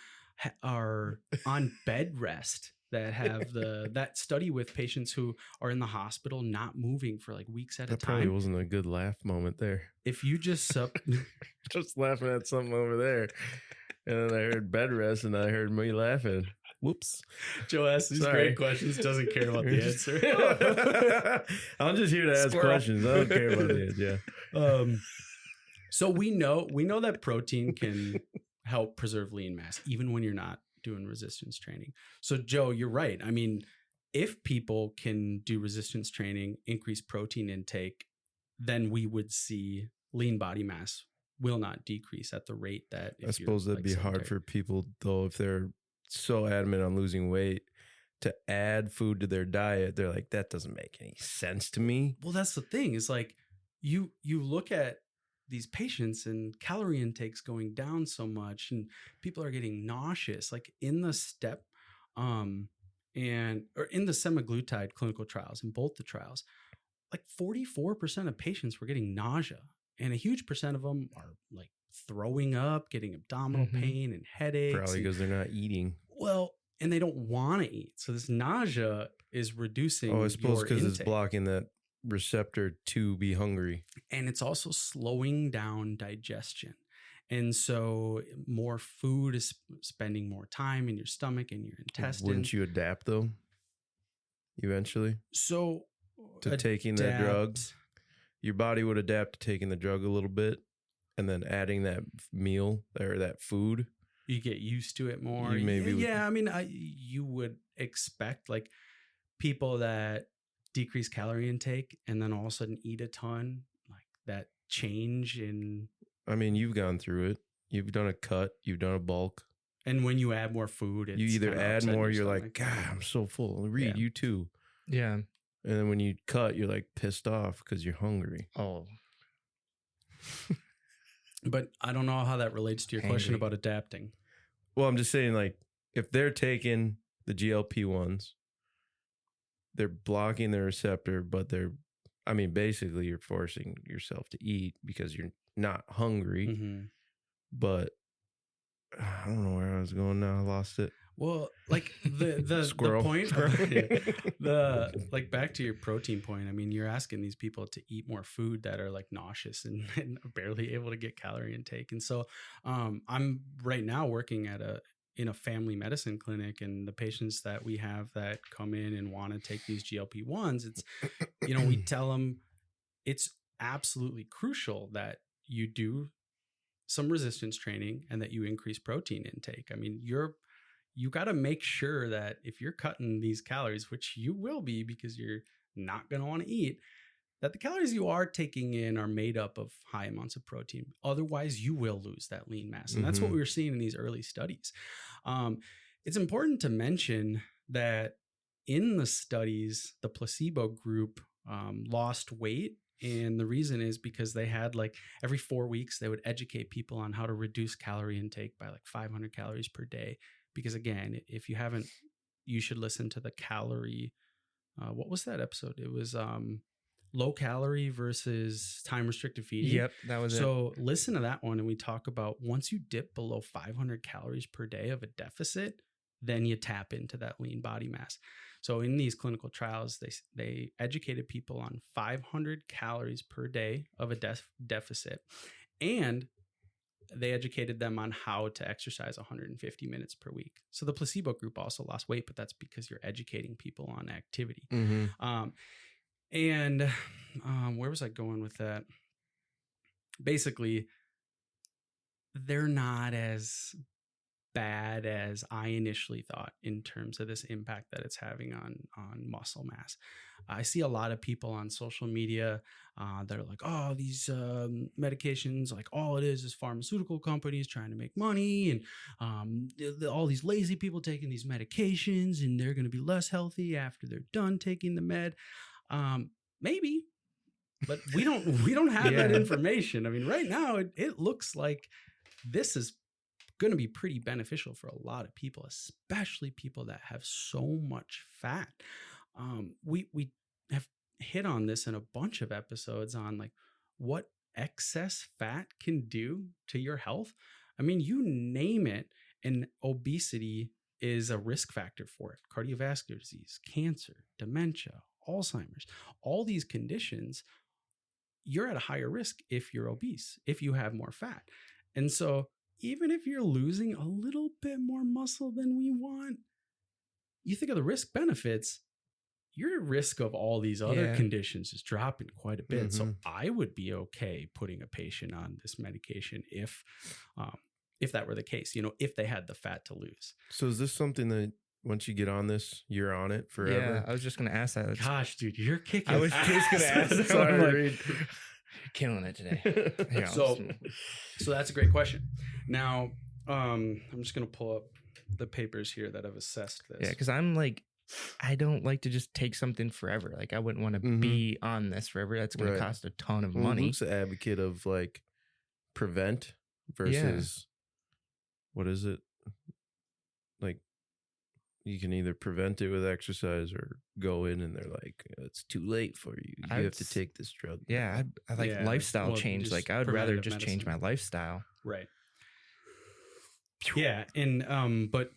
Speaker 2: are on bed rest that have that study with patients who are in the hospital not moving for like weeks at a
Speaker 3: That probably
Speaker 2: time.
Speaker 3: wasn't a good laugh moment there.
Speaker 2: If you just
Speaker 3: Just laughing at something over there. And then I heard bed rest and I heard me laughing. Whoops.
Speaker 2: Joe asks these
Speaker 3: Sorry.
Speaker 2: great questions, doesn't care about the answer.
Speaker 3: I'm just here to ask
Speaker 4: Squirrel.
Speaker 3: questions. I don't care about the answer. Yeah.
Speaker 2: So we know that protein can help preserve lean mass even when you're not doing resistance training. So Joe, you're right. I mean, if people can do resistance training, increase protein intake, then we would see lean body mass will not decrease at the rate that
Speaker 3: I suppose that'd be hard for people though if they're so adamant on losing weight to add food to their diet. They're like, that doesn't make any sense to me.
Speaker 2: Well, that's the thing. Is like you look at these patients and calorie intake's going down so much and people are getting nauseous, like in the STEP or in the semaglutide clinical trials, in both the trials, like 44% of patients were getting nausea, and a huge percent of them are like throwing up, getting abdominal pain and headaches.
Speaker 3: Probably because they're not eating.
Speaker 2: Well, and they don't want to eat. So this nausea is reducing
Speaker 3: Oh, I suppose
Speaker 2: your
Speaker 3: because it's
Speaker 2: intake.
Speaker 3: blocking that receptor to be hungry.
Speaker 2: And it's also slowing down digestion. And so more food is spending more time in your stomach and your intestines.
Speaker 3: Wouldn't you adapt though? Eventually
Speaker 2: So
Speaker 3: to taking that drug, your body would adapt to taking the drug a little bit, and then adding that meal or that food.
Speaker 2: You get used to it more.
Speaker 3: You maybe would-
Speaker 2: yeah. I mean, you would expect like people that decrease calorie intake and then all of a sudden eat a ton, like that change in.
Speaker 3: I mean, you've gone through it. You've done a cut. You've done a bulk.
Speaker 2: And when you add more food, it's
Speaker 3: You either
Speaker 2: kinda
Speaker 3: add
Speaker 2: upsetting
Speaker 3: more,
Speaker 2: your
Speaker 3: you're like,
Speaker 2: stomach.
Speaker 3: God, I'm so full. Reed,
Speaker 2: Yeah.
Speaker 3: you too.
Speaker 4: Yeah.
Speaker 3: And then when you cut, you're like pissed off because you're hungry.
Speaker 4: Oh.
Speaker 2: But I don't know how that relates to your question
Speaker 4: Hangry.
Speaker 2: about adapting.
Speaker 3: Well, I'm just saying, like, if they're taking the GLP-1s, they're blocking the receptor, but basically you're forcing yourself to eat because you're not hungry.
Speaker 2: Mm-hmm.
Speaker 3: But I don't know where I was going now. I lost it.
Speaker 2: Well, like the
Speaker 3: Squirrel.
Speaker 2: point, like back to your protein point. I mean, you're asking these people to eat more food that are like nauseous and barely able to get calorie intake. And so, I'm right now working in a family medicine clinic, and the patients that we have that come in and want to take these GLP-1s, it's, we tell them it's absolutely crucial that you do some resistance training and that you increase protein intake. I mean, you got to make sure that if you're cutting these calories, which you will be because you're not going to want to eat, that the calories you are taking in are made up of high amounts of protein. Otherwise, you will lose that lean mass. And that's what we were seeing in these early studies. It's important to mention that in the studies, the placebo group lost weight. And the reason is because they had like every 4 weeks, they would educate people on how to reduce calorie intake by like 500 calories per day. Because again, if you haven't, you should listen to the calorie. What was that episode? It was low calorie versus time restricted feeding.
Speaker 4: Yep, that was it.
Speaker 2: So listen to that one. And we talk about once you dip below 500 calories per day of a deficit, then you tap into that lean body mass. So in these clinical trials, they educated people on 500 calories per day of a deficit. And they educated them on how to exercise 150 minutes per week. So the placebo group also lost weight, but that's because you're educating people on activity. Where was I going with that? Basically, they're not as bad as I initially thought in terms of this impact that it's having on muscle mass. I see a lot of people on social media that are like, oh, these medications, like all it is pharmaceutical companies trying to make money, and all these lazy people taking these medications, and they're going to be less healthy after they're done taking the med. Maybe, but we don't have that information. I mean, right now it looks like this is going to be pretty beneficial for a lot of people, especially people that have so much fat. We have hit on this in a bunch of episodes on like what excess fat can do to your health. I mean, you name it, and obesity is a risk factor for it. Cardiovascular disease, cancer, dementia, Alzheimer's, all these conditions, you're at a higher risk if you're obese, if you have more fat. And so even if you're losing a little bit more muscle than we want, you think of the risk benefits, your risk of all these other conditions is dropping quite a bit. So I would be okay putting a patient on this medication if that were the case, if they had the fat to lose.
Speaker 3: So is this something that once you get on this, you're on it forever?
Speaker 4: Yeah, I was just going to ask that.
Speaker 2: Gosh, dude, you're kicking.
Speaker 4: I was just going to ask that.
Speaker 3: Sorry.
Speaker 4: You're killing it today.
Speaker 2: So that's a great question. Now, I'm just going to pull up the papers here that have assessed this.
Speaker 4: Yeah, because I'm like, I don't like to just take something forever. Like, I wouldn't want to be on this forever. That's going to cost a ton of money.
Speaker 3: Luke's an advocate of like prevent versus what is it? Like, you can either prevent it with exercise or go in and they're like, it's too late for you. You have to take this drug.
Speaker 4: Yeah, I like lifestyle change. Like, I would rather just change my lifestyle.
Speaker 2: Right. Yeah. And, but,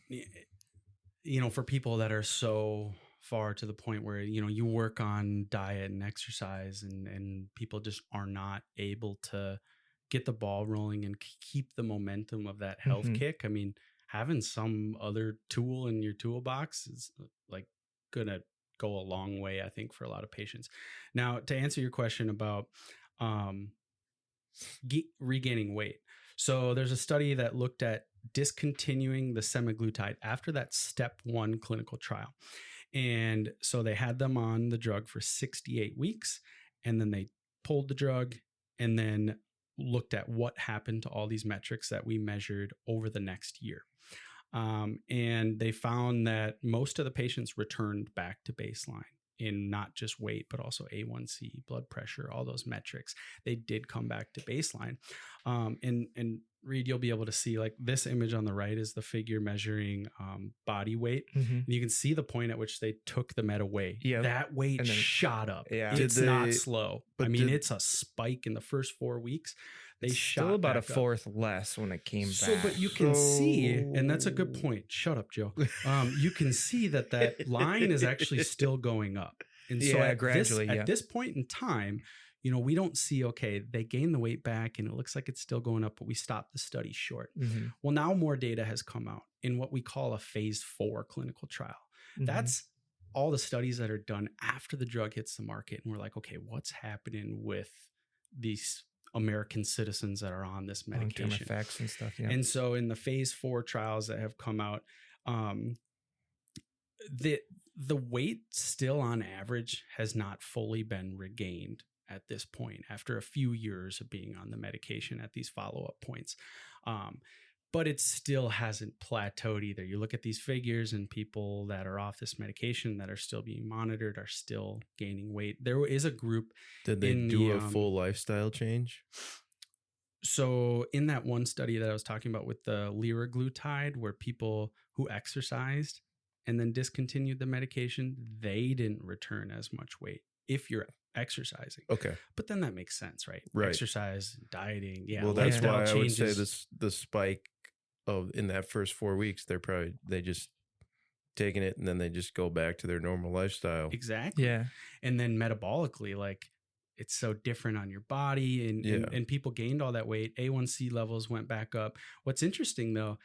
Speaker 2: for people that are so far to the point where, you work on diet and exercise and people just are not able to get the ball rolling and keep the momentum of that health kick. I mean, having some other tool in your toolbox is like gonna go a long way, I think, for a lot of patients. Now, to answer your question about regaining weight. So there's a study that looked at discontinuing the semaglutide after that step 1 clinical trial. And so they had them on the drug for 68 weeks, and then they pulled the drug and then looked at what happened to all these metrics that we measured over the next year. And they found that most of the patients returned back to baseline. in not just weight, but also A1C, blood pressure, all those metrics. They did come back to baseline. And Reed, you'll be able to see like this image on the right is the figure measuring body weight.
Speaker 4: Mm-hmm.
Speaker 2: And you can see the point at which they took the med away.
Speaker 4: Yep.
Speaker 2: That weight
Speaker 4: And then-
Speaker 2: shot up.
Speaker 4: Yeah.
Speaker 2: It's
Speaker 3: Did
Speaker 2: not
Speaker 3: they-
Speaker 2: slow.
Speaker 3: but
Speaker 2: I mean,
Speaker 3: did-
Speaker 2: it's a spike in the first 4 weeks. They shot
Speaker 4: Still about a
Speaker 2: back up.
Speaker 4: fourth less when it came
Speaker 2: So,
Speaker 4: back.
Speaker 2: but you can see, and that's a
Speaker 3: So-
Speaker 2: good point. Shut up, Joe. You can see that line is actually still going up. And so
Speaker 4: Yeah,
Speaker 2: at
Speaker 4: gradually,
Speaker 2: this,
Speaker 4: yeah.
Speaker 2: at this point in time, you know, we don't see, okay, they gain the weight back and it looks like it's still going up, but we stopped the study short.
Speaker 4: Mhm.
Speaker 2: Well, now more data has come out in what we call a phase 4 clinical trial.
Speaker 4: Mhm.
Speaker 2: That's all the studies that are done after the drug hits the market. And we're like, okay, what's happening with these American citizens that are on this
Speaker 4: long-term
Speaker 2: medication?
Speaker 4: effects and stuff. Yeah.
Speaker 2: And so in the phase 4 trials that have come out, the weight still on average has not fully been regained at this point after a few years of being on the medication at these follow-up points. But it still hasn't plateaued either. You look at these figures and people that are off this medication that are still being monitored are still gaining weight. There is a group.
Speaker 3: Did they
Speaker 2: in
Speaker 3: do
Speaker 2: the,
Speaker 3: a full lifestyle change?
Speaker 2: So in that one study that I was talking about with the liraglutide, where people who exercised and then discontinued the medication, they didn't return as much weight if you're exercising.
Speaker 3: Okay.
Speaker 2: But then that makes sense, right?
Speaker 3: Right.
Speaker 2: Exercise, dieting. Yeah.
Speaker 3: Well, that's
Speaker 2: lifestyle
Speaker 3: why I would say
Speaker 2: changes.
Speaker 3: the spike of in that first 4 weeks, they just taking it and then they just go back to their normal lifestyle.
Speaker 2: Exactly.
Speaker 4: yeah.
Speaker 2: And then metabolically, like it's so different on your body and people gained all that weight. A1C levels went back up. What's interesting though,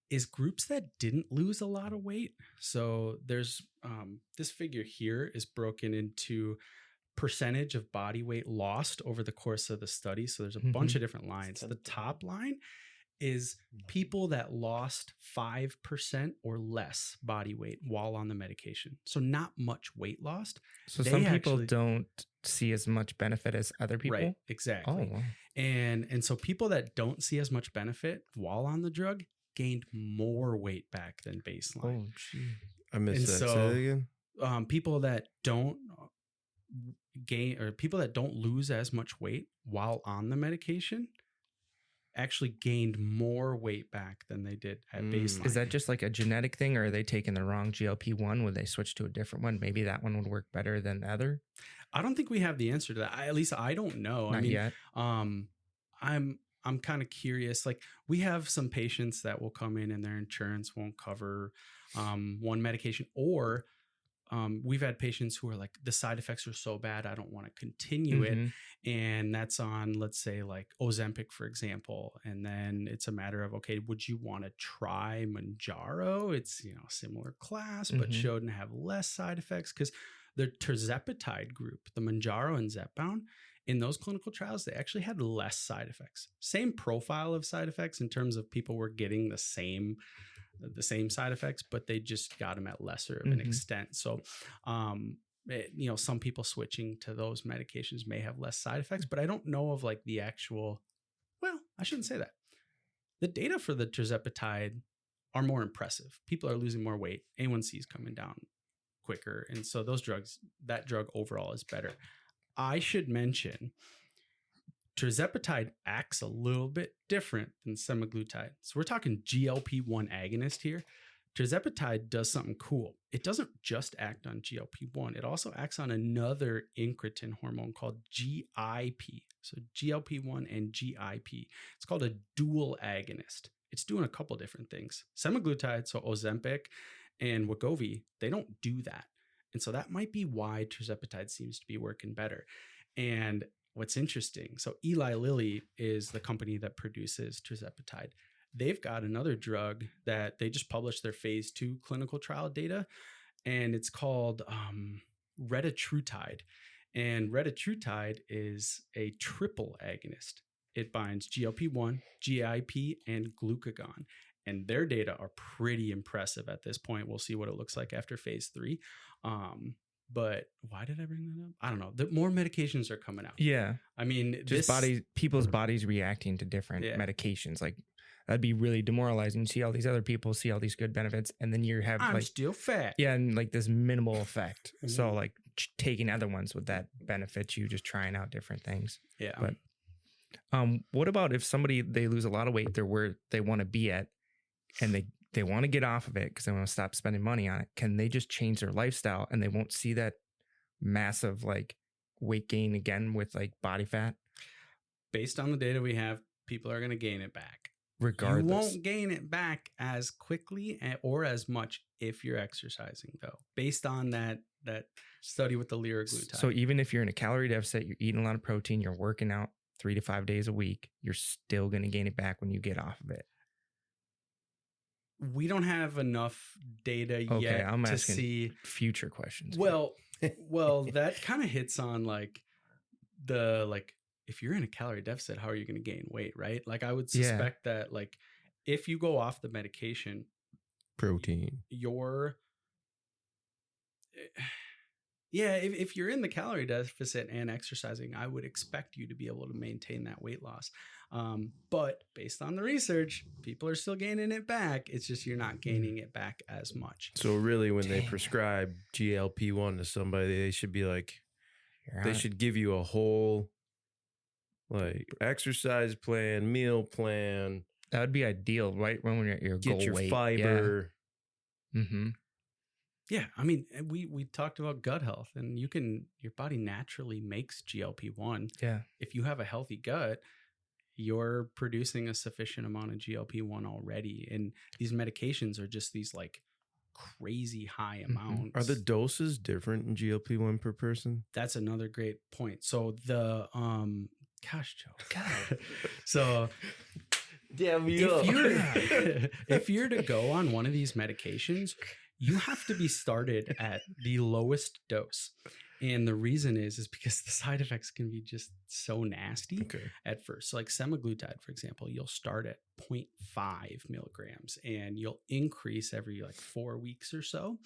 Speaker 2: is groups that didn't lose a lot of weight. So there's this figure here is broken into percentage of body weight lost over the course of the study. So there's a bunch of different lines. The top line is people that lost 5% or less body weight while on the medication. So not much weight lost.
Speaker 4: So
Speaker 2: They
Speaker 4: some people
Speaker 2: actually-
Speaker 4: don't see as much benefit as other people.
Speaker 2: Right, exactly.
Speaker 4: Oh, wow.
Speaker 2: And so people that don't see as much benefit while on the drug gained more weight back than baseline.
Speaker 4: Oh, gee.
Speaker 3: I missed
Speaker 2: And
Speaker 3: that.
Speaker 2: so-
Speaker 3: Say that again.
Speaker 2: People that don't gain or people that don't lose as much weight while on the medication actually gained more weight back than they did at baseline.
Speaker 4: Is that just like a genetic thing, or are they taking the wrong GLP-1? Would they switch to a different one? Maybe that one would work better than the other.
Speaker 2: I don't think we have the answer to that. At least I don't know.
Speaker 4: Not
Speaker 2: I mean,
Speaker 4: yet.
Speaker 2: I'm kind of curious. Like we have some patients that will come in and their insurance won't cover one medication, or we've had patients who are like, the side effects are so bad, I don't want to continue it.
Speaker 4: Mhm.
Speaker 2: And that's on, let's say like Ozempic, for example. And then it's a matter of, okay, would you want to try Mounjaro? It's, you know, similar class, but
Speaker 4: Mhm.
Speaker 2: showed to have less side effects because the tirzepatide group, the Mounjaro and Zepbound, in those clinical trials, they actually had less side effects. Same profile of side effects in terms of people were getting the same side effects, but they just got them at lesser of an
Speaker 4: Mhm.
Speaker 2: extent. So, you know, some people switching to those medications may have less side effects, but I don't know of like the actual, well, I shouldn't say that. The data for the tirzepatide are more impressive. People are losing more weight. A1C is coming down quicker. And so those drugs, that drug overall is better. I should mention tirzepatide acts a little bit different than semaglutide. So we're talking GLP-1 agonist here. Tirzepatide does something cool. It doesn't just act on GLP-1. It also acts on another incretin hormone called GIP. So GLP-1 and GIP. It's called a dual agonist. It's doing a couple different things. Semaglutide, so Ozempic and Wegovy, they don't do that. And so that might be why tirzepatide seems to be working better. And what's interesting, so Eli Lilly is the company that produces tirzepatide. They've got another drug that they just published their phase 2 clinical trial data, and it's called retatrutide. And retatrutide is a triple agonist. It binds GLP-1, GIP, and glucagon. And their data are pretty impressive at this point. We'll see what it looks like after phase 3. But why did I bring that up? I don't know. More medications are coming out.
Speaker 4: Yeah.
Speaker 2: I mean,
Speaker 4: Just people's bodies reacting to different
Speaker 2: Yeah.
Speaker 4: medications. Like that'd be really demoralizing. You see all these other people see all these good benefits, and then you have
Speaker 2: I'm
Speaker 4: like
Speaker 2: still fat.
Speaker 4: and like this minimal effect. So like taking other ones, would that benefit you just trying out different things?
Speaker 2: Yeah.
Speaker 4: But what about if somebody, they lose a lot of weight, they're where they want to be at, and they want to get off of it because they want to stop spending money on it? Can they just change their lifestyle and they won't see that massive like weight gain again with like body fat?
Speaker 2: Based on the data we have, people are going to gain it back.
Speaker 4: Regardless.
Speaker 2: You won't gain it back as quickly or as much if you're exercising, though, based on that study with the liraglutide.
Speaker 4: So even if you're in a calorie deficit, you're eating a lot of protein, you're working out 3 to 5 days a week, you're still going to gain it back when you get off of it.
Speaker 2: We don't have enough data yet
Speaker 4: I'm
Speaker 2: to
Speaker 4: asking
Speaker 2: see
Speaker 4: future questions.
Speaker 2: Well, that kind of hits on if you're in a calorie deficit, how are you going to gain weight, right? Like I would suspect that like if you go off the medication,
Speaker 3: protein,
Speaker 2: if you're in the calorie deficit and exercising, I would expect you to be able to maintain that weight loss. But based on the research, people are still gaining it back. It's just you're not gaining it back as much.
Speaker 3: So really, when they prescribe GLP-1 to somebody, they should be like, they should give you a whole like exercise plan, meal plan.
Speaker 4: That would be ideal, right? When you're at your goal
Speaker 3: get your
Speaker 4: weight.
Speaker 3: fiber.
Speaker 4: Yeah. Mm-hmm.
Speaker 2: Yeah, I mean, we talked about gut health, and your body naturally makes GLP-1.
Speaker 4: Yeah.
Speaker 2: If you have a healthy gut, you're producing a sufficient amount of GLP-1 already, and these medications are just these like crazy high amounts.
Speaker 3: Are the doses different in GLP-1 per person?
Speaker 2: That's another great point. So the gosh, Joe, God. So
Speaker 3: damn
Speaker 2: if you're to go on one of these medications, you have to be started at the lowest dose. And the reason is because the side effects can be just so nasty at first. So like semaglutide, for example, you'll start at 0.5 milligrams and you'll increase every like 4 weeks or so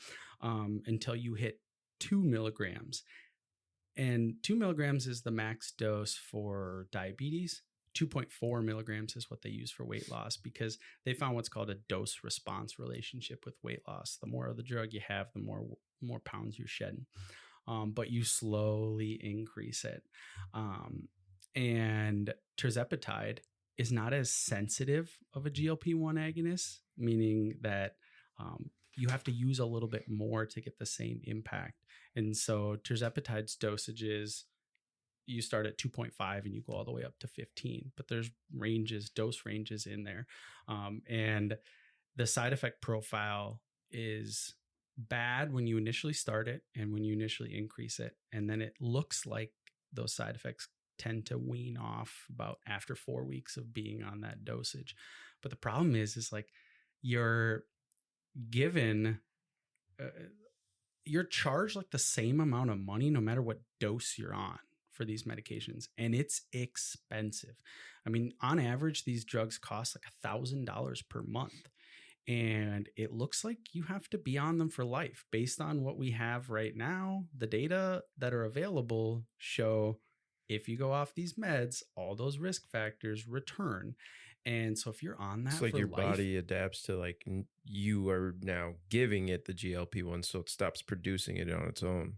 Speaker 2: until you hit 2 milligrams. And 2 milligrams is the max dose for diabetes. 2.4 milligrams is what they use for weight loss because they found what's called a dose response relationship with weight loss. The more of the drug you have, the more pounds you're shedding. But you slowly increase it. And tirzepatide is not as sensitive of a GLP-1 agonist, meaning that you have to use a little bit more to get the same impact. And so tirzepatide's dosages, you start at 2.5 and you go all the way up to 15, but there's dose ranges in there. And the side effect profile is bad when you initially start it and when you initially increase it. And then it looks like those side effects tend to wean off about after 4 weeks of being on that dosage. But the problem is like you're given, you're charged like the same amount of money no matter what dose you're on for these medications, and it's expensive. I mean, on average, these drugs cost like $1,000 per month, and it looks like you have to be on them for life. Based on what we have right now, the data that are available show if you go off these meds, all those risk factors return. And so if you're on that,
Speaker 3: it's like
Speaker 2: for
Speaker 3: your
Speaker 2: life,
Speaker 3: body adapts to like you are now giving it the GLP-1, so it stops producing it on its own.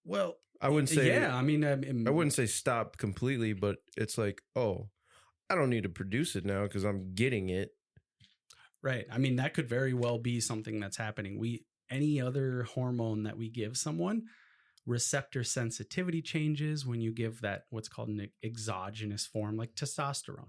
Speaker 2: Well,
Speaker 3: I wouldn't say,
Speaker 2: yeah, I mean,
Speaker 3: I wouldn't say stop completely, but it's like, oh, I don't need to produce it now because I'm getting it.
Speaker 2: Right. I mean, that could very well be something that's happening. Any other hormone that we give someone, receptor sensitivity changes when you give that what's called an exogenous form, like testosterone.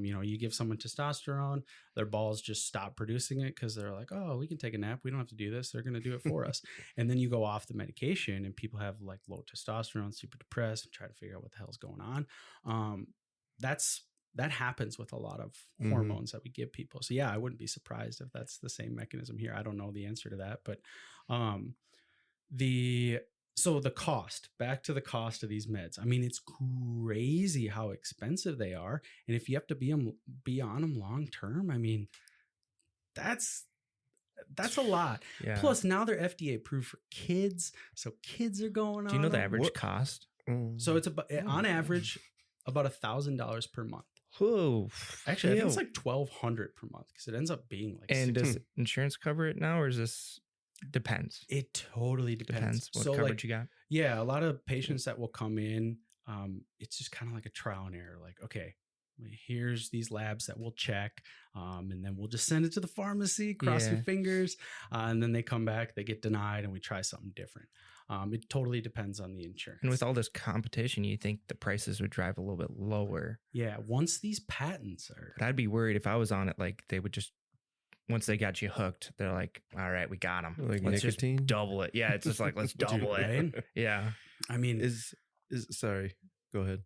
Speaker 2: You give someone testosterone, their balls just stop producing it because they're like, oh, we can take a nap. We don't have to do this. They're going to do it for us. And then you go off the medication and people have like low testosterone, super depressed, and try to figure out what the hell's going on. That happens with a lot of hormones that we give people. So yeah, I wouldn't be surprised if that's the same mechanism here. I don't know the answer to that, but so the cost, back to the cost of these meds. I mean, it's crazy how expensive they are. And if you have to be on them long term, I mean, that's a lot.
Speaker 4: Yeah.
Speaker 2: Plus now they're FDA approved for kids. So kids are going on.
Speaker 4: Do you know the
Speaker 2: them.
Speaker 4: average cost?
Speaker 2: So it's on average about $1,000 per month.
Speaker 4: Oh,
Speaker 2: actually, I think it's like $1,200 per month because it ends up being like.
Speaker 4: And does insurance cover it now, or is this Depends.
Speaker 2: It totally depends.
Speaker 4: What
Speaker 2: So
Speaker 4: coverage you got.
Speaker 2: yeah, a lot of patients that will come in, it's just kind of like a trial and error. Like, okay, here's these labs that we'll check, and then we'll just send it to the pharmacy, cross your fingers, and then they come back, they get denied, and we try something different. It totally depends on the insurance.
Speaker 4: And with all this competition, you think the prices would drive a little bit lower.
Speaker 2: Yeah, once these patents are...
Speaker 4: But I'd be worried if I was on it, like they would just, once they got you hooked, they're like, all right, we got them.
Speaker 3: Like
Speaker 4: let's
Speaker 3: nicotine?
Speaker 4: just double it. Yeah, it's just like, let's double it.
Speaker 2: Right?
Speaker 4: Yeah.
Speaker 2: I mean...
Speaker 3: Is sorry, go ahead.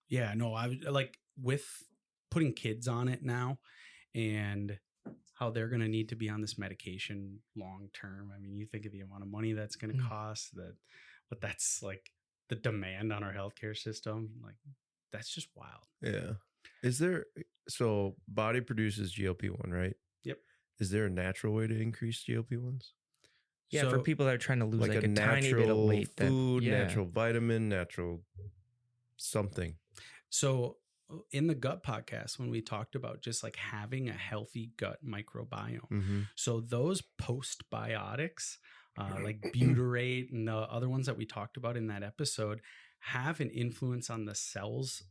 Speaker 2: Yeah, no, I would like with putting kids on it now and how they're going to need to be on this medication long term. I mean, you think of the amount of money that's going to cost, but that's like the demand on our healthcare system. Like, that's just wild.
Speaker 3: Yeah. Is there, so body produces GLP-1, right?
Speaker 2: Yep.
Speaker 3: Is there a natural way to increase GLP-1s?
Speaker 4: Yeah,
Speaker 2: So,
Speaker 4: for people that are trying to lose like a
Speaker 3: natural
Speaker 4: tiny bit of weight.
Speaker 3: food, natural vitamin, natural something.
Speaker 2: So in the gut podcast, when we talked about just like having a healthy gut microbiome,
Speaker 3: Mm-hmm.
Speaker 2: so those postbiotics, like butyrate and the other ones that we talked about in that episode, have an influence on the cells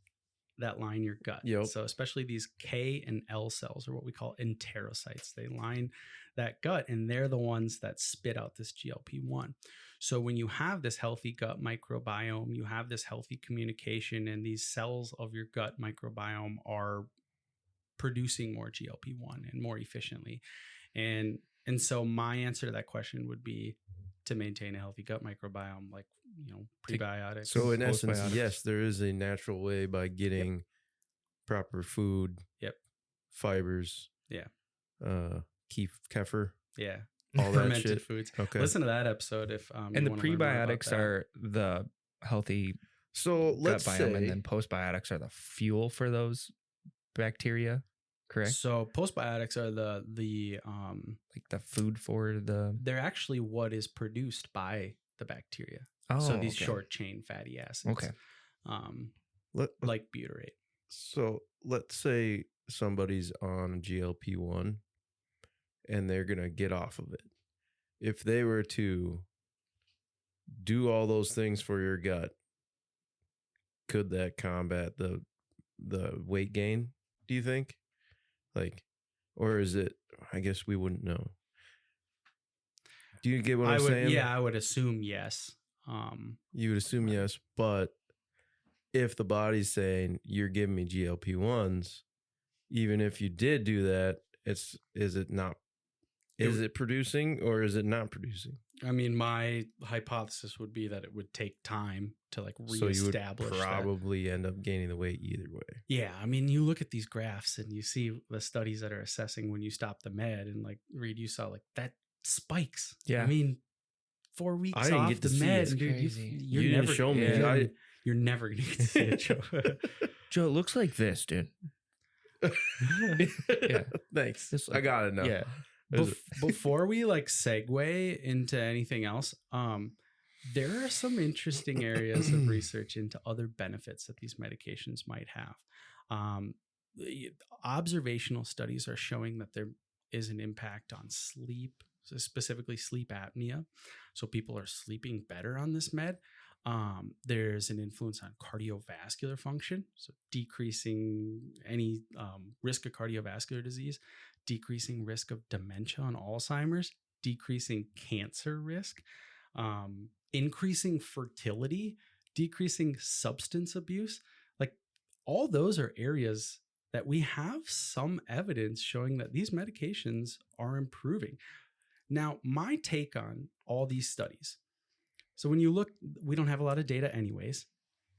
Speaker 2: that line your gut.
Speaker 3: Yep.
Speaker 2: So especially these K and L cells are what we call enterocytes. They line that gut, and they're the ones that spit out this GLP-1. So when you have this healthy gut microbiome, you have this healthy communication, and these cells of your gut microbiome are producing more GLP-1 and more efficiently. And so my answer to that question would be to maintain a healthy gut microbiome, like, prebiotics.
Speaker 3: So in essence,
Speaker 4: postbiotics.
Speaker 3: yes, there is a natural way by getting proper food.
Speaker 2: Yep.
Speaker 3: Fibers.
Speaker 2: Yeah.
Speaker 3: Kefir.
Speaker 2: Yeah.
Speaker 3: All that
Speaker 2: Fermented
Speaker 3: shit.
Speaker 2: foods.
Speaker 3: Okay.
Speaker 2: Listen to that episode if
Speaker 4: And the prebiotics are the healthy
Speaker 3: So let's
Speaker 4: gut biome,
Speaker 3: say
Speaker 4: and then postbiotics are the fuel for those bacteria, correct?
Speaker 2: So postbiotics are the
Speaker 4: Like the food for the...
Speaker 2: they're actually what is produced by the bacteria.
Speaker 4: Oh,
Speaker 2: So these
Speaker 4: okay.
Speaker 2: short chain fatty acids.
Speaker 4: Okay.
Speaker 2: Like butyrate.
Speaker 3: So let's say somebody's on GLP-1 and they're going to get off of it. If they were to do all those things for your gut, could that combat the weight gain, do you think? Like, or is it, I guess we wouldn't know. Do you get what I'm saying?
Speaker 2: Yeah, I would assume yes.
Speaker 3: You would assume yes, but if the body's saying you're giving me GLP-1s, even if you did do that, is it producing or is it not producing?
Speaker 2: I mean, my hypothesis would be that it would take time to like
Speaker 3: So you would
Speaker 2: reestablish that.
Speaker 3: probably end up gaining the weight either way.
Speaker 2: Yeah, I mean, you look at these graphs and you see the studies that are assessing when you stop the med, and like Reed, you saw like that spikes.
Speaker 4: Yeah.
Speaker 2: I mean, 4 weeks
Speaker 3: I didn't
Speaker 2: off
Speaker 3: get to
Speaker 2: the
Speaker 3: see
Speaker 2: med,
Speaker 3: it.
Speaker 2: dude.
Speaker 4: Crazy.
Speaker 3: You didn't
Speaker 2: never
Speaker 3: show me.
Speaker 2: yeah, you're never gonna get to see it, Joe.
Speaker 4: Joe, it looks like this, dude. Yeah.
Speaker 3: Thanks.
Speaker 4: Just
Speaker 3: I got it now.
Speaker 4: Yeah.
Speaker 2: Before we like segue into anything else, there are some interesting areas of research into other benefits that these medications might have. Observational studies are showing that there is an impact on sleep, so specifically sleep apnea. So people are sleeping better on this med. There's an influence on cardiovascular function, so decreasing any risk of cardiovascular disease, decreasing risk of dementia and Alzheimer's, decreasing cancer risk, increasing fertility, decreasing substance abuse. Like, all those are areas that we have some evidence showing that these medications are improving. Now, my take on all these studies. So when you look, we don't have a lot of data anyways.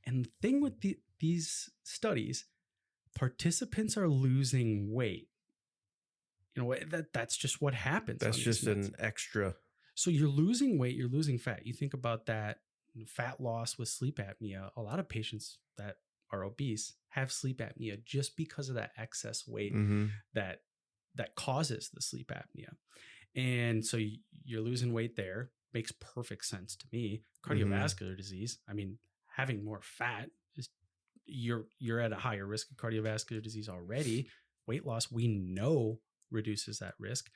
Speaker 2: And the thing with these studies, participants are losing weight. That's just what happens.
Speaker 3: That's just an extra.
Speaker 2: So you're losing weight, you're losing fat. You think about that fat loss with sleep apnea. A lot of patients that are obese have sleep apnea just because of that excess weight that causes the sleep apnea. And so you're losing weight there. Makes perfect sense to me. Cardiovascular disease. I mean, having more fat is you're at a higher risk of cardiovascular disease already. Weight loss, we know, reduces that risk.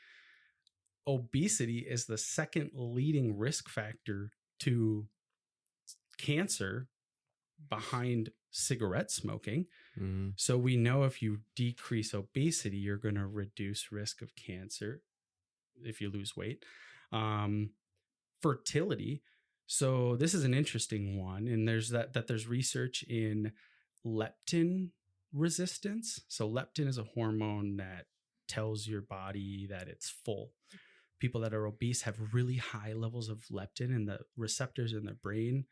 Speaker 2: obesity is the second leading risk factor to cancer behind cigarette smoking.
Speaker 3: Mm-hmm.
Speaker 2: So we know if you decrease obesity, you're going to reduce risk of cancer if you lose weight. Fertility. So this is an interesting one. And there's there's research in leptin resistance. So leptin is a hormone that tells your body that it's full. People that are obese have really high levels of leptin, and the receptors in their brain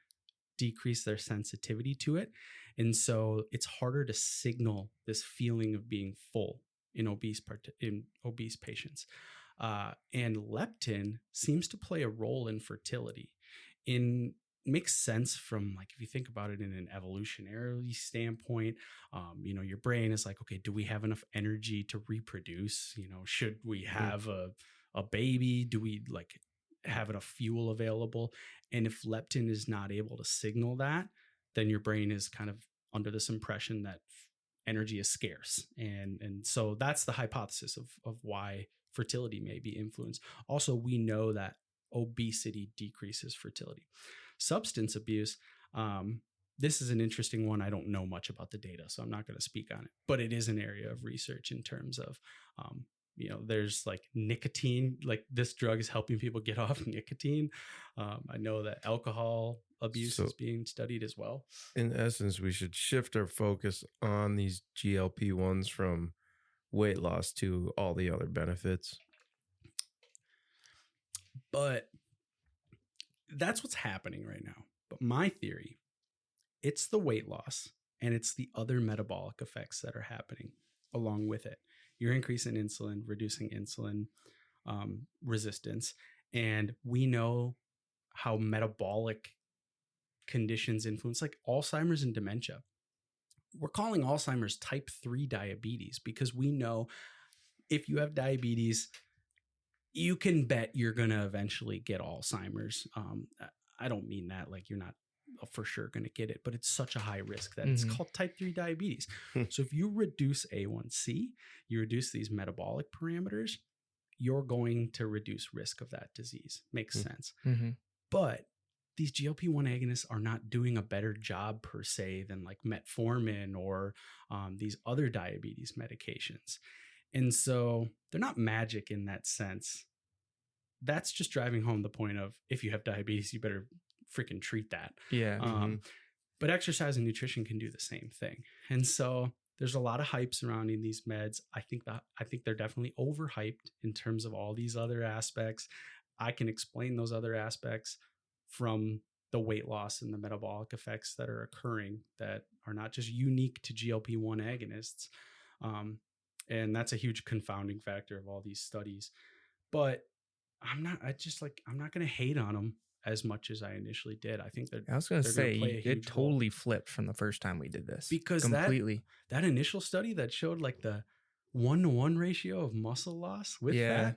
Speaker 2: decrease their sensitivity to it. And so it's harder to signal this feeling of being full in obese patients. And leptin seems to play a role in fertility. Makes sense from, like, if you think about it in an evolutionary standpoint, your brain is like, okay, do we have enough energy to reproduce? Should we have a baby? Do we like have enough fuel available? And if leptin is not able to signal that, then your brain is kind of under this impression that energy is scarce. And so that's the hypothesis of why fertility may be influenced. Also, we know that obesity decreases fertility. Substance abuse, this is an interesting one. I don't know much about the data, so I'm not going to speak on it, but it is an area of research in terms of, there's like nicotine, like this drug is helping people get off nicotine. I know that alcohol abuse is being studied as well.
Speaker 3: In essence, we should shift our focus on these GLP-1s from weight loss to all the other benefits.
Speaker 2: But that's what's happening right now. But my theory, it's the weight loss and it's the other metabolic effects that are happening along with it. You're increasing insulin, reducing insulin resistance. And we know how metabolic conditions influence, like Alzheimer's and dementia. We're calling Alzheimer's type 3 diabetes because we know if you have diabetes, you can bet you're going to eventually get Alzheimer's. I don't mean that like you're not for sure going to get it, but it's such a high risk that it's called type 3 diabetes. So if you reduce A1C, you reduce these metabolic parameters, you're going to reduce risk of that disease. Makes sense. But these GLP-1 agonists are not doing a better job per se than like metformin or these other diabetes medications. And so they're not magic in that sense. That's just driving home the point of, if you have diabetes, you better freaking treat that.
Speaker 4: Yeah.
Speaker 2: But exercise and nutrition can do the same thing. And so there's a lot of hype surrounding these meds. I think they're definitely overhyped in terms of all these other aspects. I can explain those other aspects from the weight loss and the metabolic effects that are occurring that are not just unique to GLP-1 agonists. And that's a huge confounding factor of all these studies. But I'm not going to hate on them as much as I initially did. I think
Speaker 4: I was going to say it totally flipped from the first time we did this,
Speaker 2: because
Speaker 4: completely.
Speaker 2: That initial study that showed like the 1-to-1 ratio of muscle loss with fat.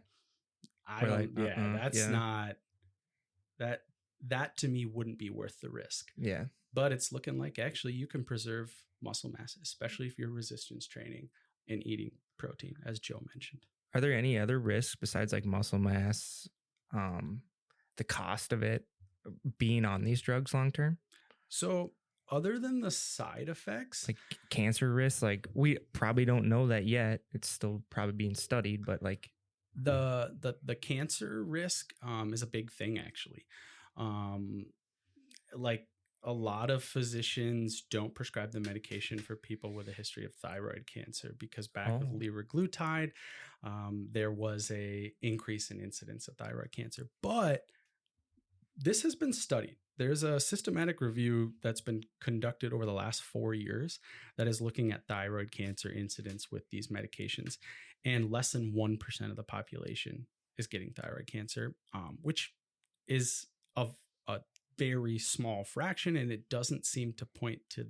Speaker 2: That to me wouldn't be worth the risk.
Speaker 4: Yeah.
Speaker 2: But it's looking like actually you can preserve muscle mass, especially if you're resistance training and eating protein, as Joe mentioned.
Speaker 4: Are there any other risks besides like muscle mass, the cost of it, being on these drugs long term?
Speaker 2: So other than the side effects,
Speaker 4: like cancer risks, like we probably don't know that yet. It's still probably being studied, but like
Speaker 2: the cancer risk is a big thing actually. Like a lot of physicians don't prescribe the medication for people with a history of thyroid cancer because back with liraglutide, there was a increase in incidence of thyroid cancer. But this has been studied. There's a systematic review that's been conducted over the last 4 years that is looking at thyroid cancer incidence with these medications, and less than 1% of the population is getting thyroid cancer, which is of a very small fraction, and it doesn't seem to point to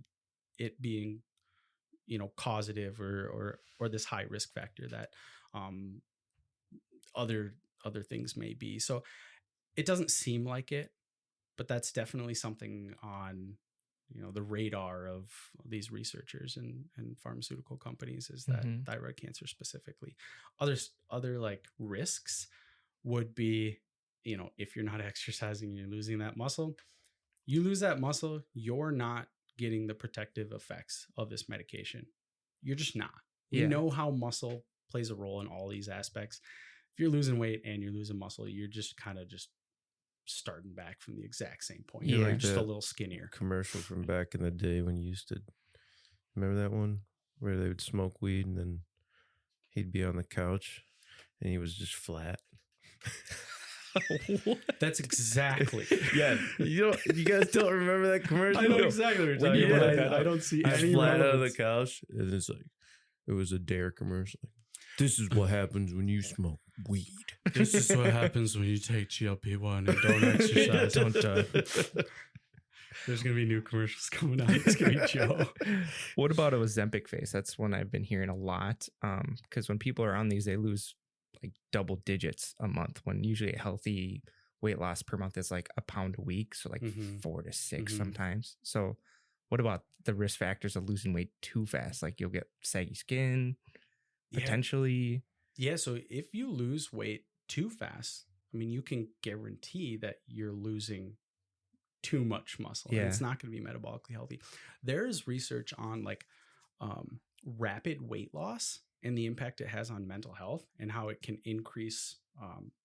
Speaker 2: it being, causative or this high risk factor that other things may be. So it doesn't seem like it, but that's definitely something on the radar of these researchers and pharmaceutical companies, is that thyroid cancer specifically. Other like risks would be, if you're not exercising, you're losing that muscle. You lose that muscle, you're not getting the protective effects of this medication. You're just not. We know how muscle plays a role in all these aspects. If you're losing weight and you're losing muscle, you're just kind of just starting back from the exact same point. You're like just a little skinnier.
Speaker 3: Commercial from back in the day when you used to, remember that one where they would smoke weed and then he'd be on the couch and he was just flat.
Speaker 2: That's exactly.
Speaker 3: Yeah, you guys don't remember that commercial?
Speaker 2: I know exactly what you're talking about. I don't see any
Speaker 3: flat out of the couch, and it's like it was a Dare commercial. This is what happens when you smoke weed.
Speaker 2: This is what happens when you take GLP-1 and don't exercise. Don't. There's gonna be new commercials coming out. It's gonna be Joe.
Speaker 4: What about Ozempic face? That's one I've been hearing a lot. Because when people are on these, they lose like double digits a month, when usually a healthy weight loss per month is like a pound a week. So like 4 to 6 sometimes. So what about the risk factors of losing weight too fast? Like you'll get saggy skin potentially. Yeah.
Speaker 2: So if you lose weight too fast, I mean, you can guarantee that you're losing too much muscle. Yeah. And it's not going to be metabolically healthy. There is research on like rapid weight loss and the impact it has on mental health and how it can increase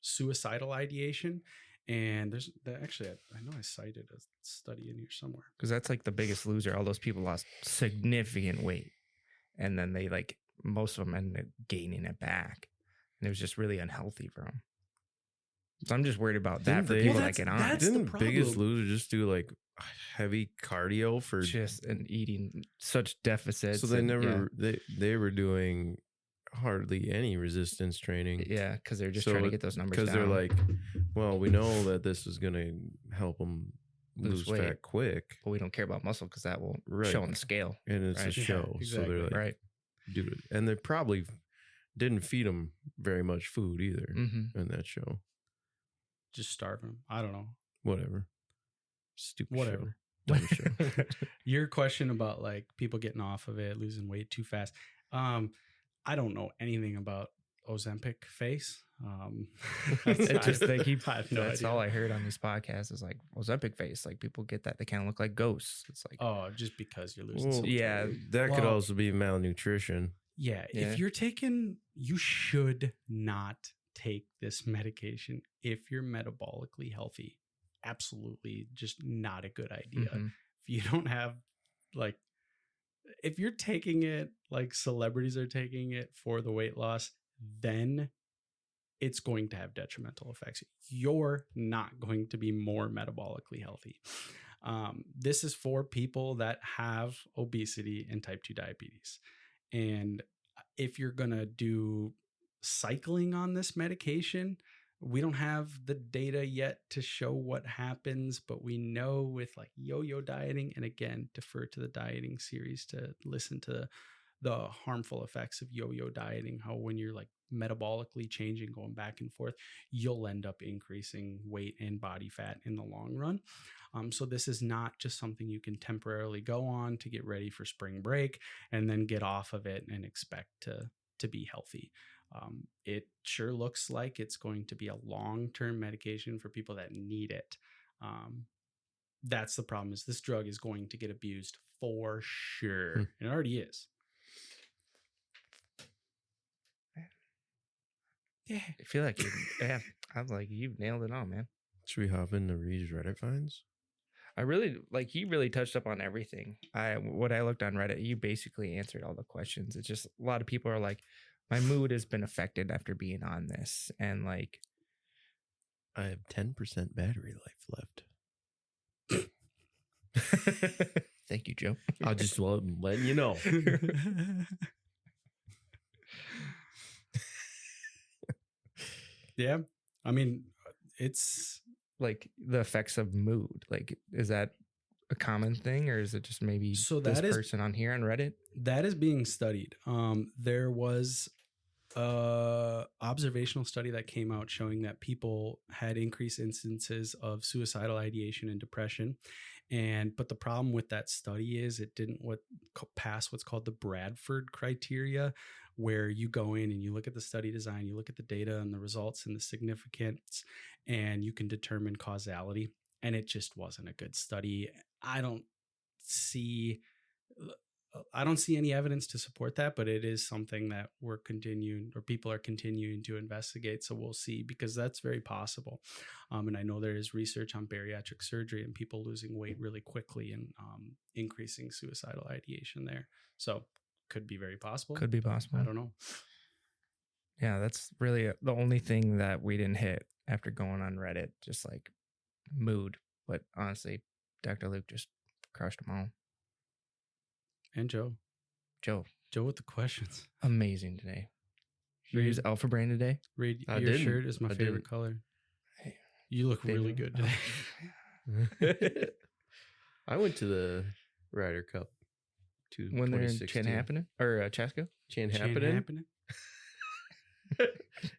Speaker 2: suicidal ideation. And there's actually, I know I cited a study in here somewhere.
Speaker 4: Because that's like the biggest loser. All those people lost significant weight. And then they like, most of them ended up gaining it back. And it was just really unhealthy for them. So I'm just worried about that for people that get on.
Speaker 3: Didn't the Biggest Loser just do like heavy cardio for
Speaker 4: just and eating such deficits?
Speaker 3: So they never they were doing hardly any resistance training.
Speaker 4: Yeah, because they're just trying to get those numbers down.
Speaker 3: Because they're like, well, we know that this is going to help them lose fat quick,
Speaker 4: but we don't care about muscle because that will show on the scale,
Speaker 3: and it's a show. Yeah, exactly. So they're like, dude, and they probably didn't feed them very much food either in that show.
Speaker 2: Just starve them. I don't know.
Speaker 3: Whatever. Stupid
Speaker 2: Whatever.
Speaker 3: Show. Dumb show.
Speaker 2: Your question about like people getting off of it, losing weight too fast. I don't know anything about Ozempic face.
Speaker 4: That's all I heard on these podcasts is like Ozempic face. Like people get that, they kind of look like ghosts. It's like,
Speaker 2: oh, just because you're losing.
Speaker 3: That could also be malnutrition.
Speaker 2: Yeah, if you're taking, you should not take this medication if you're metabolically healthy. Absolutely, just not a good idea. If you don't have like, if you're taking it like celebrities are taking it for the weight loss, then it's going to have detrimental effects. You're not going to be more metabolically healthy. This is for people that have obesity and type 2 diabetes. And if you're going to do cycling on this medication, we don't have the data yet to show what happens, but we know with like yo-yo dieting, and again, defer to the dieting series to listen to the harmful effects of yo-yo dieting, how when you're like metabolically changing, going back and forth, you'll end up increasing weight and body fat in the long run. So this is not just something you can temporarily go on to get ready for spring break and then get off of it and expect to be healthy. It sure looks like it's going to be a long-term medication for people that need it. That's the problem, is this drug is going to get abused for sure. And it already is.
Speaker 4: Yeah, I feel like I'm like, you've nailed it all, man.
Speaker 3: Should we hop into Reed's Reddit finds?
Speaker 4: I really like, he really touched up on everything. What I looked on Reddit, you basically answered all the questions. It's just a lot of people are like, my mood has been affected after being on this, and like,
Speaker 3: I have 10% battery life
Speaker 4: left. Thank you, Joe.
Speaker 3: I'll just letting you know.
Speaker 2: Yeah, I mean, it's
Speaker 4: like the effects of mood. Like, is that a common thing, or is it just maybe person on here on Reddit?
Speaker 2: That is being studied. There was observational study that came out showing that people had increased instances of suicidal ideation and depression. But the problem with that study is it didn't pass what's called the Bradford criteria, where you go in and you look at the study design, you look at the data and the results and the significance, and you can determine causality. And it just wasn't a good study. I don't see any evidence to support that, but it is something that people are continuing to investigate. So we'll see, because that's very possible. And I know there is research on bariatric surgery and people losing weight really quickly and increasing suicidal ideation there. So could be very possible.
Speaker 4: Could be possible.
Speaker 2: I don't know.
Speaker 4: Yeah, that's really the only thing that we didn't hit after going on Reddit, just like mood. But honestly, Dr. Luke just crushed them all.
Speaker 2: And Joe with the questions.
Speaker 4: Amazing today. You use Alpha Brain today?
Speaker 2: Reed, your shirt is my favorite color.
Speaker 4: Hey,
Speaker 2: you look really good today.
Speaker 3: I went to the Ryder Cup
Speaker 4: when they're in Chanhassen or Chaska?
Speaker 3: Chanhassen.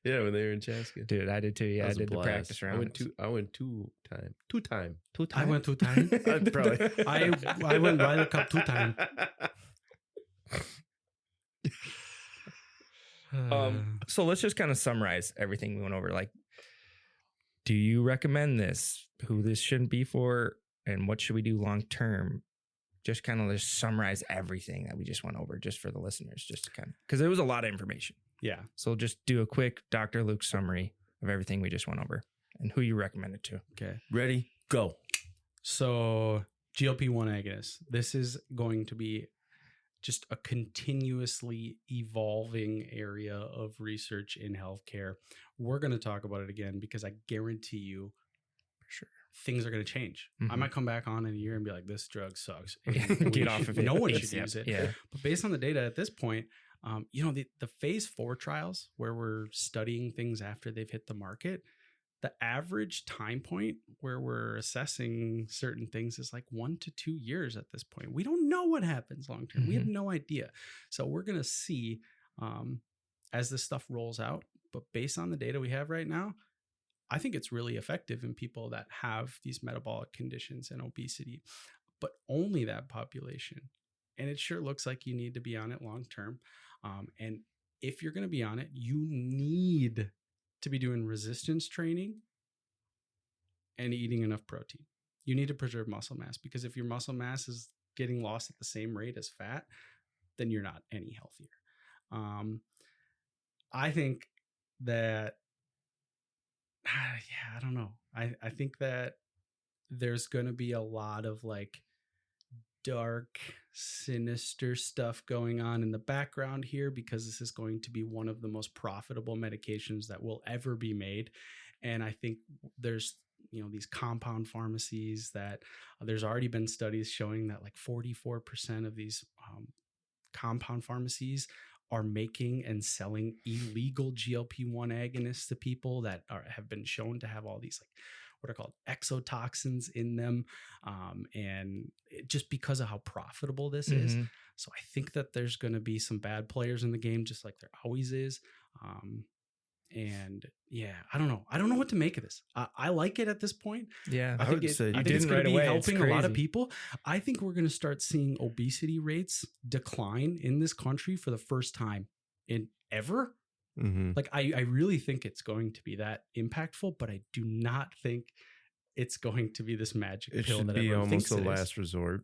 Speaker 3: Yeah, when they were in Chaska.
Speaker 4: Dude, I did too. Yeah, I did the practice round.
Speaker 3: I went two time.
Speaker 2: I went 2 times.
Speaker 3: Probably.
Speaker 2: I went Ryder Cup 2 times.
Speaker 4: So let's just kind of summarize everything we went over. Like, do you recommend this? Who this shouldn't be for? And what should we do long term? Just kind of just summarize everything that we just went over, just for the listeners, just to kind of, because there was a lot of information.
Speaker 2: Yeah.
Speaker 4: So just do a quick Dr. Luke summary of everything we just went over and who you recommend it to.
Speaker 2: Okay.
Speaker 3: Ready? Go.
Speaker 2: So GLP-1 agonists. This is going to be just a continuously evolving area of research in healthcare. We're going to talk about it again because I guarantee you, for sure, things are going to change. Mm-hmm. I might come back on in a year and be like, this drug sucks.
Speaker 4: Get off of it.
Speaker 2: No one should use it.
Speaker 4: Yeah.
Speaker 2: But based on the data at this point, the phase 4 trials where we're studying things after they've hit the market, the average time point where we're assessing certain things is like 1 to 2 years at this point. We don't know what happens long term. Mm-hmm. We have no idea. So we're going to see as this stuff rolls out. But based on the data we have right now, I think it's really effective in people that have these metabolic conditions and obesity, but only that population. And it sure looks like you need to be on it long term. And if you're going to be on it, you need to be doing resistance training and eating enough protein. You need to preserve muscle mass, because if your muscle mass is getting lost at the same rate as fat, then you're not any healthier. I think that, I don't know. I think that there's going to be a lot of like dark, sinister stuff going on in the background here, because this is going to be one of the most profitable medications that will ever be made. And I think there's, these compound pharmacies that there's already been studies showing that like 44% of these compound pharmacies are making and selling illegal GLP-1 agonists to people that have been shown to have all these like what are called exotoxins in them, and just because of how profitable this is. So I think that there's going to be some bad players in the game, just like there always is. And yeah, I don't know what to make of this. I like it at this point.
Speaker 4: Yeah,
Speaker 2: I think it's going to be helping a lot of people. I think we're going to start seeing obesity rates decline in this country for the first time in ever. Mm-hmm. Like I really think it's going to be that impactful, but I do not think it's going to be this magic pill that everyone thinks it is. It should be almost a last
Speaker 3: resort.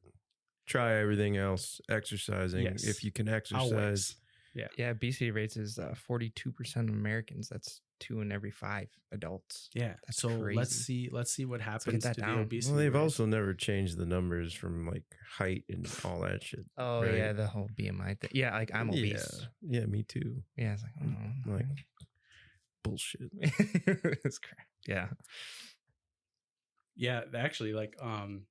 Speaker 3: Try everything else. Exercising, yes. If you can exercise.
Speaker 2: Always.
Speaker 4: Yeah. Obesity rates is 42% of Americans. That's 2 in every 5 adults.
Speaker 2: Yeah.
Speaker 4: That's
Speaker 2: so
Speaker 4: crazy.
Speaker 2: let's see what happens to the obesity.
Speaker 3: Well, they've also never changed the numbers from like height and all that shit.
Speaker 4: Oh right? Yeah, the whole BMI thing. Yeah, like I'm obese.
Speaker 3: Yeah, me too.
Speaker 4: Yeah, it's like
Speaker 3: like bullshit.
Speaker 4: It's crap. Yeah.
Speaker 2: Yeah, actually, like I'm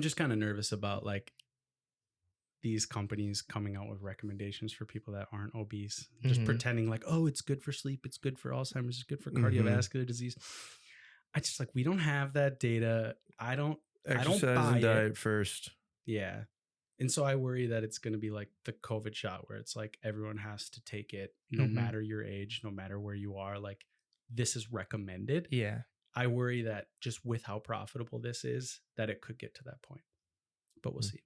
Speaker 2: just kind of nervous about like these companies coming out with recommendations for people that aren't obese, just pretending like, oh, it's good for sleep, it's good for Alzheimer's, it's good for cardiovascular disease. I just like, we don't have that data. I don't
Speaker 3: exercise
Speaker 2: buy
Speaker 3: and diet
Speaker 2: it.
Speaker 3: first.
Speaker 2: Yeah. And so I worry that it's going to be like the COVID shot where it's like everyone has to take it no matter your age, no matter where you are. Like this is recommended.
Speaker 4: Yeah.
Speaker 2: I worry that just with how profitable this is, that it could get to that point. But we'll see.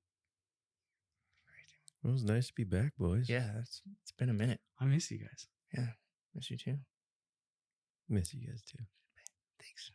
Speaker 3: It was nice to be back, boys.
Speaker 4: Yeah. It's been a minute.
Speaker 2: I miss you guys.
Speaker 4: Yeah. Miss you too.
Speaker 3: Miss you guys too.
Speaker 4: Thanks.